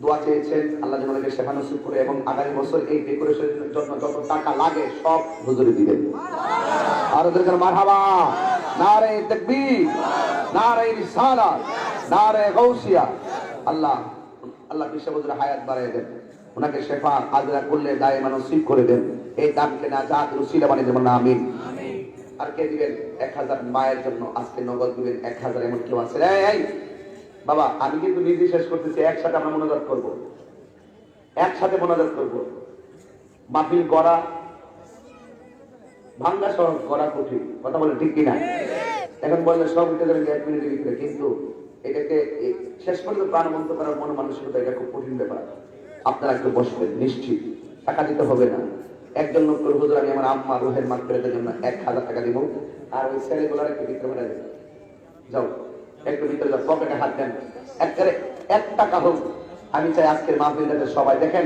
দোয়া চেয়েছেন আল্লাহ যেন ওনাকে শেফা নসিব করে, এবং আগামী বছর এই ডেকোরেশনের জন্য যত টাকা লাগে সব হুজুরে দিবেন। আর ওদের মারহাবা, নারে তাকবীর, নারে রিসালাত, নারে গাউসিয়া। আল্লাহ আল্লাহ পেশাবলের হায়াত বাড়ায় দেন, ওনাকে শেফা আজরা করলে দায়মা নসিব করে দেন। এই দামকে না জাতের উসিলা বানিয়ে দেবেন, আমিন। আর কে দিবেন? 1,000 মায়ের জন্য আজকে নগদ দিবেন 1,000। এমন কেউ আছে? এই বাবা, আমি কিন্তু নিজে শেষ করতেছি, একসাথে আমরা মোনাজাত করব, একসাথে মোনাজাত করব। মাহফিল করা ভাঙ্গা সহ করা কঠিন, কথা বলে ঠিক কিনা? এখন বললে সব উঠে যাবে 1 মিনিটের ভিতরে, কিন্তু এটাকে শেষ পর্যন্ত প্রাণবন্ত করার মন মানসিকতা, এটা খুব কঠিন ব্যাপার। আপনারা একটু বসবেন, নিশ্চিত, টাকা দিতে হবে না। একজন লোক করে হুজুর আমি আমার আম্মা রুহের মাগফিরাতের জন্য 1,000 টাকা দিব, আর ওই ছেলেগুলোর একটু ভিতরে বেড়া দেবে, যাও একটু ভিতরে যাও, পকেটে হাত দেন, 1 টাকা হোক। আমি চাই আজকের মাহফিলটাতে সবাই দেখেন